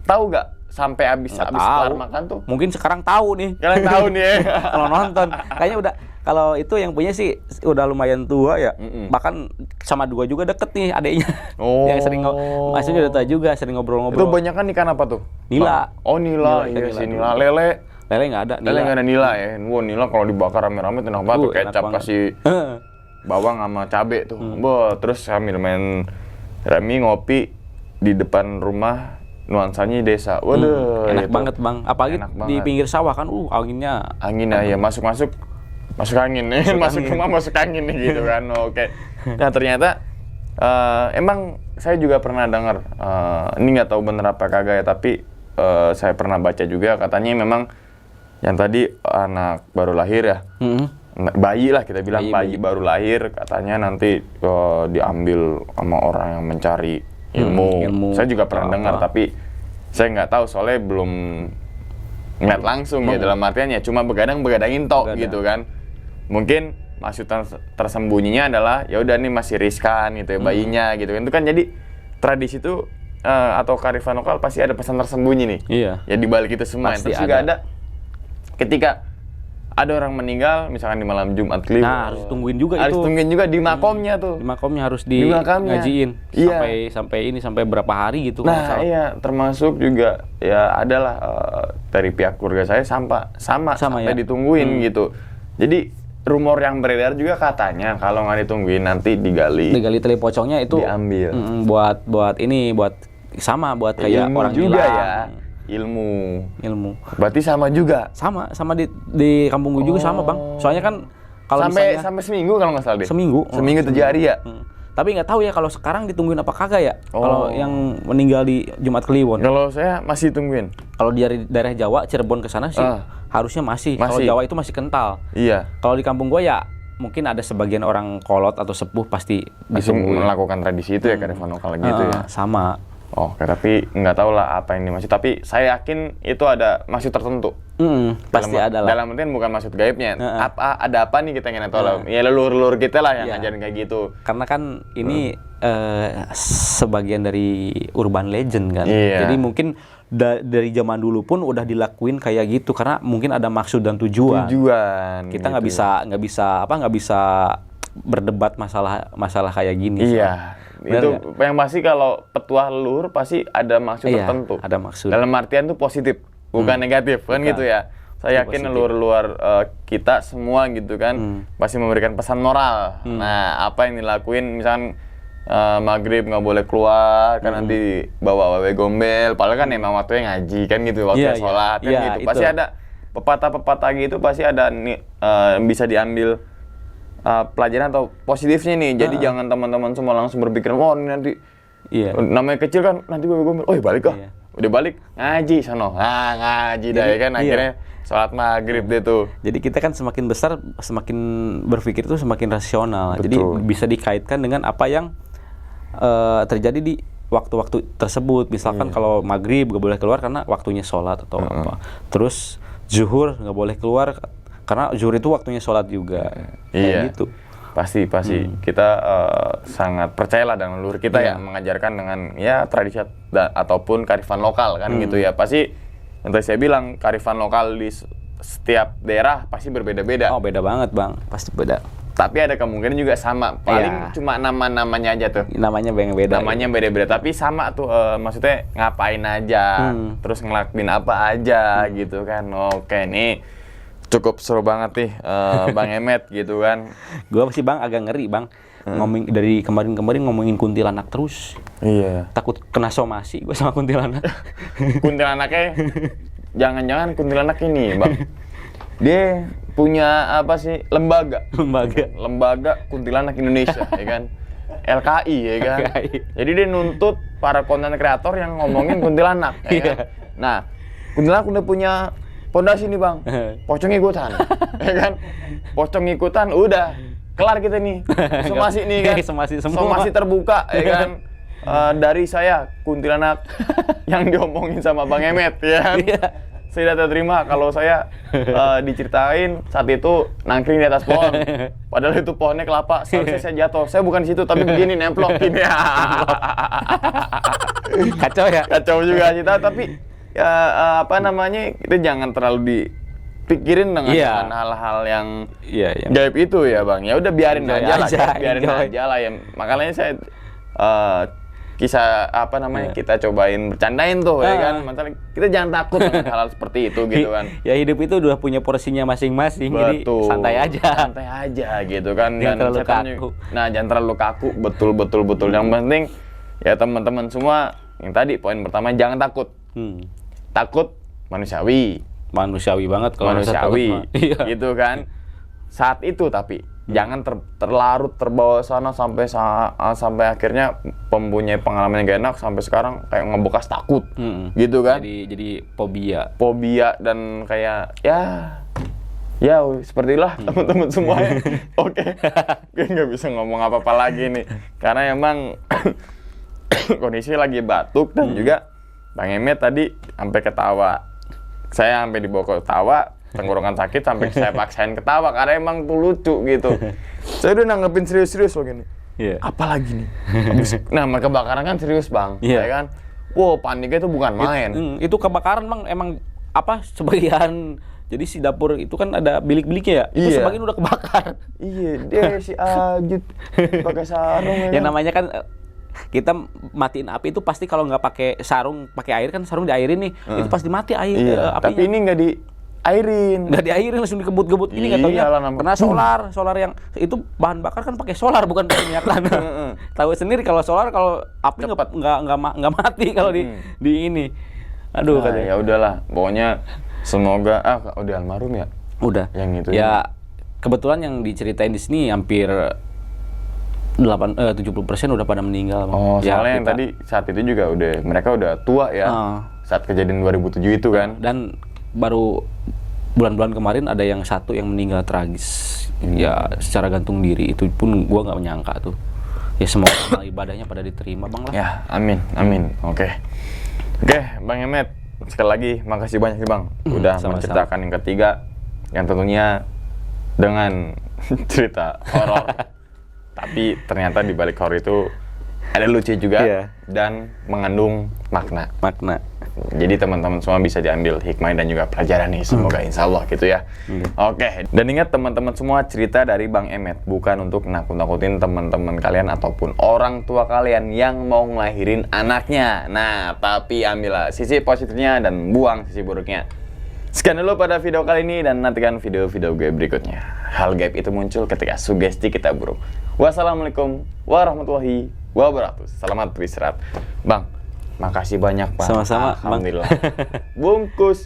tahu nggak sampai habis kelar makan tuh?
Mungkin sekarang tahu nih.
Kalian tahu nih ya.
Kalau nonton. Kayaknya udah, kalau itu yang punya sih udah lumayan tua ya. Bahkan sama dua juga deket nih adeknya.
Oh.
Yang sering, maksudnya udah tua juga, sering ngobrol-ngobrol.
Itu banyak kan ikan apa tuh?
Nila.
Oh, nila. Iya sih, nila. Lele
nggak ada.
Lele nggak ada nila ya. Wah, nila kalau dibakar rame-rame enak banget tuh. Kecap kasih bawang sama cabe tuh. Terus sambil main remi ngopi di depan rumah, nuansanya desa. Waduh,
enak banget, Bang. Apalagi di pinggir sawah kan, anginnya
ya masuk-masuk masuk angin nih, masuk rumah masuk angin nih gitu kan. Oke. Nah ternyata emang saya juga pernah dengar, ini nggak tahu bener apa kagak ya, tapi saya pernah baca juga katanya memang yang tadi anak baru lahir ya, bayi lah kita bilang, bayi baru lahir katanya nanti diambil sama orang yang mencari ilmu. Saya juga pernah dengar, tapi saya nggak tahu soalnya belum ngeliat langsung ya, dalam artiannya cuma begadang-begadangin tok gitu kan. Mungkin maksud tersembunyinya adalah ya udah nih masih riskan gitu ya bayinya gitu kan. Itu kan jadi tradisi itu atau kearifan lokal pasti ada pesan tersembunyi nih.
Iya.
Ya di balik itu semua.
Pasti
terus juga ada ketika ada orang meninggal misalkan di malam Jumat Kliwon.
Nah, harus tungguin juga
harus
itu.
tungguin juga di makomnya tuh.
Di makomnya harus
makomnya.
ngajiin
Iya.
sampai berapa hari gitu.
Nah, iya, termasuk juga ya adalah dari pihak keluarga saya sama sampai
ya?
ditungguin gitu. Jadi rumor yang beredar juga katanya kalau nggak ditungguin nanti digali
tali pocongnya itu
diambil.
buat kayak
ilmu
orang
juga
hilang.
ya. Ilmu. Berarti sama juga.
Sama di kampung gue juga sama, Bang. Soalnya kan kalau
sampai seminggu kalau nggak salah deh.
Seminggu
7 hari ya.
Tapi nggak tahu ya kalau sekarang ditungguin apa kagak ya. Kalau yang meninggal di Jumat Kliwon.
Kalau saya masih tungguin.
Kalau di daerah Jawa, Cirebon ke sana sih harusnya masih. Kalau Jawa itu masih kental.
Iya.
Kalau di kampung gue ya mungkin ada sebagian orang kolot atau sepuh pasti ditungguin.
Melakukan tradisi itu ya kearifan lokal gitu ya.
Sama.
Oh, tapi nggak tahu lah apa yang dimaksud. Tapi saya yakin itu ada maksud tertentu.
Pasti ada lah.
Dalam artian bukan maksud gaibnya. Ada apa nih kita ingin tahu lah. Ya leluhur kita lah yang ngajarin kayak gitu.
Karena kan ini sebagian dari urban legend kan.
Iya.
Jadi mungkin dari zaman dulu pun udah dilakuin kayak gitu karena mungkin ada maksud dan tujuan. Kita nggak
gitu.
bisa berdebat masalah kayak gini.
Iya. Itu yang pasti kalau petuah leluhur pasti ada maksud tertentu.
Ada maksud.
Dalam artian tuh positif, bukan negatif kan gitu ya. Saya yakin leluhur kita semua gitu kan pasti memberikan pesan moral. Nah, apa yang dilakuin misalkan maghrib nggak boleh keluar kan nanti bawa wewe gombel. Padahal kan emang waktunya ngaji kan gitu, waktunya sholat kan gitu. Pasti ada pepatah-pepatah gitu, pasti ada bisa diambil pelajaran atau positifnya nih. Jadi jangan teman-teman semua langsung berpikir, wah ini nanti namanya kecil kan nanti gue gombel. Oh balik kah? Udah balik ngaji sono. Ngaji dah ya kan akhirnya sholat maghrib deh tuh.
Jadi kita kan semakin besar semakin berpikir tuh semakin rasional.
Betul.
Jadi bisa dikaitkan dengan apa yang terjadi di waktu-waktu tersebut. Misalkan kalau maghrib gak boleh keluar karena waktunya sholat atau apa. Terus zuhur gak boleh keluar karena zuhur itu waktunya sholat juga. Kayak gitu.
Pasti kita sangat percayalah dengan leluhur kita ya mengajarkan dengan ya tradisi ataupun kearifan lokal kan gitu ya. Pasti yang tadi saya bilang kearifan lokal di setiap daerah pasti berbeda-beda.
Oh beda banget Bang, pasti beda.
Tapi ada kemungkinan juga sama. Paling cuma nama-namanya aja tuh.
Namanya beda.
Namanya beda-beda tapi sama tuh maksudnya ngapain aja, terus ngelakuin apa aja gitu kan. Oke nih. Cukup seru banget nih Bang Emet gitu kan.
Gua sih Bang agak ngeri Bang. Ngomong dari kemarin ngomongin kuntilanak terus.
Iya.
Takut kena somasi gua sama kuntilanak.
Kuntilanaknya jangan-jangan kuntilanak ini Bang. Dia punya apa sih? Lembaga Kuntilanak Indonesia ya kan. LKI ya kan. Jadi dia nuntut para konten kreator yang ngomongin kuntilanak ya kan. Nah, kuntilanak udah punya pondasi nih Bang, pocong ikutan, ya kan? Pocong ikutan, udah kelar kita nih, somasi nih kan, somasi terbuka, ya kan? Dari saya kuntilanak yang diomongin sama Bang Emet, ya kan? Saya tidak terima kalau saya diceritain saat itu nangkring di atas pohon, padahal itu pohonnya kelapa, seharusnya saya jatuh, saya bukan di situ tapi begini nemplokin ya. Kacau juga kita, tapi ya apa namanya kita jangan terlalu dipikirin dengan hal-hal yang gaib itu ya Bang. Ya udah biarin aja lah ya. Makanya saya kisah apa namanya kita cobain bercandain tuh ya kan. Masalah kita jangan takut dengan hal-hal seperti itu gitu kan.
Ya hidup itu udah punya porsinya masing-masing. Jadi santai aja
gitu kan.
Jangan terlalu kaku.
Nah jangan terlalu kaku, betul. Yang penting ya teman-teman semua yang tadi poin pertama jangan takut. Takut manusiawi
banget kalau
manusiawi gitu kan. saat itu tapi jangan terlarut terbawa sana sampai akhirnya mempunyai pengalaman yang gak enak sampai sekarang kayak ngebekas takut gitu kan.
Jadi fobia
dan kayak ya seperti itulah teman-teman semuanya. Oke. Gue nggak bisa ngomong apa-apa lagi nih karena emang kondisi lagi batuk dan juga Bang Emet tadi sampai ketawa. Saya sampai dibawa ke ketawa, tenggorokan sakit sampai saya paksain ketawa karena emang tuh lucu gitu. Saya udah nanggepin serius-serius loh gini.
Iya.
Apalagi nih? Nah, kebakaran kan serius, Bang.
Iya.
Ya kan? Wow, paniknya itu bukan main.
Itu kebakaran Bang emang sebagian. Jadi si dapur itu kan ada bilik-biliknya ya. Itu
Iya.
sebagian udah kebakar.
Iya, dia si Ajit pakai sarung.
Yang namanya kan kita matiin api itu pasti kalau nggak pakai sarung, pakai air kan sarung diairin nih. Itu pasti mati air
Iya,
apinya.
tapi ini nggak diairin.
Nggak diairin langsung dikebut-gebut ini nggak taunya
Iyalah, namanya.
kena solar yang itu bahan bakar kan pakai solar bukan pakai minyak tanah. Tahu sendiri kalau solar kalau api nggak mati kalau di ini. Aduh
Nah,
katanya.
ya udahlah, pokoknya semoga udah almarhum ya.
Udah.
Yang itu
ya. Kebetulan yang diceritain di sini hampir 70% udah pada meninggal. Bang.
Oh,
Ya,
soalnya yang
kita-
tadi saat itu juga mereka udah tua ya. Saat kejadian 2007 itu kan.
Dan baru bulan-bulan kemarin ada yang satu yang meninggal tragis. Ya secara gantung diri itu pun gua nggak menyangka tuh. Ya semoga amal ibadahnya pada diterima Bang lah.
Ya, amin. Oke, Bang Emet. Sekali lagi makasih banyak sih Bang udah
sama-sama.
menceritakan yang ketiga yang tentunya dengan cerita horor. Tapi ternyata di balik horor itu ada lucu juga dan mengandung makna. Jadi teman-teman semua bisa diambil hikmah dan juga pelajaran nih, semoga insya Allah gitu ya. Oke, dan ingat teman-teman semua, cerita dari Bang Emet bukan untuk nakut-nakutin teman-teman kalian ataupun orang tua kalian yang mau ngelahirin anaknya. Nah, tapi ambillah sisi positifnya dan buang sisi buruknya. Sekian dulu pada video kali ini dan nantikan video-video gue berikutnya. Hal gaib itu muncul ketika sugesti kita buruk. Wassalamualaikum warahmatullahi wabarakatuh. Selamat beristirahat. Bang, makasih banyak Pak.
Sama-sama, Bang.
Alhamdulillah. Bungkus.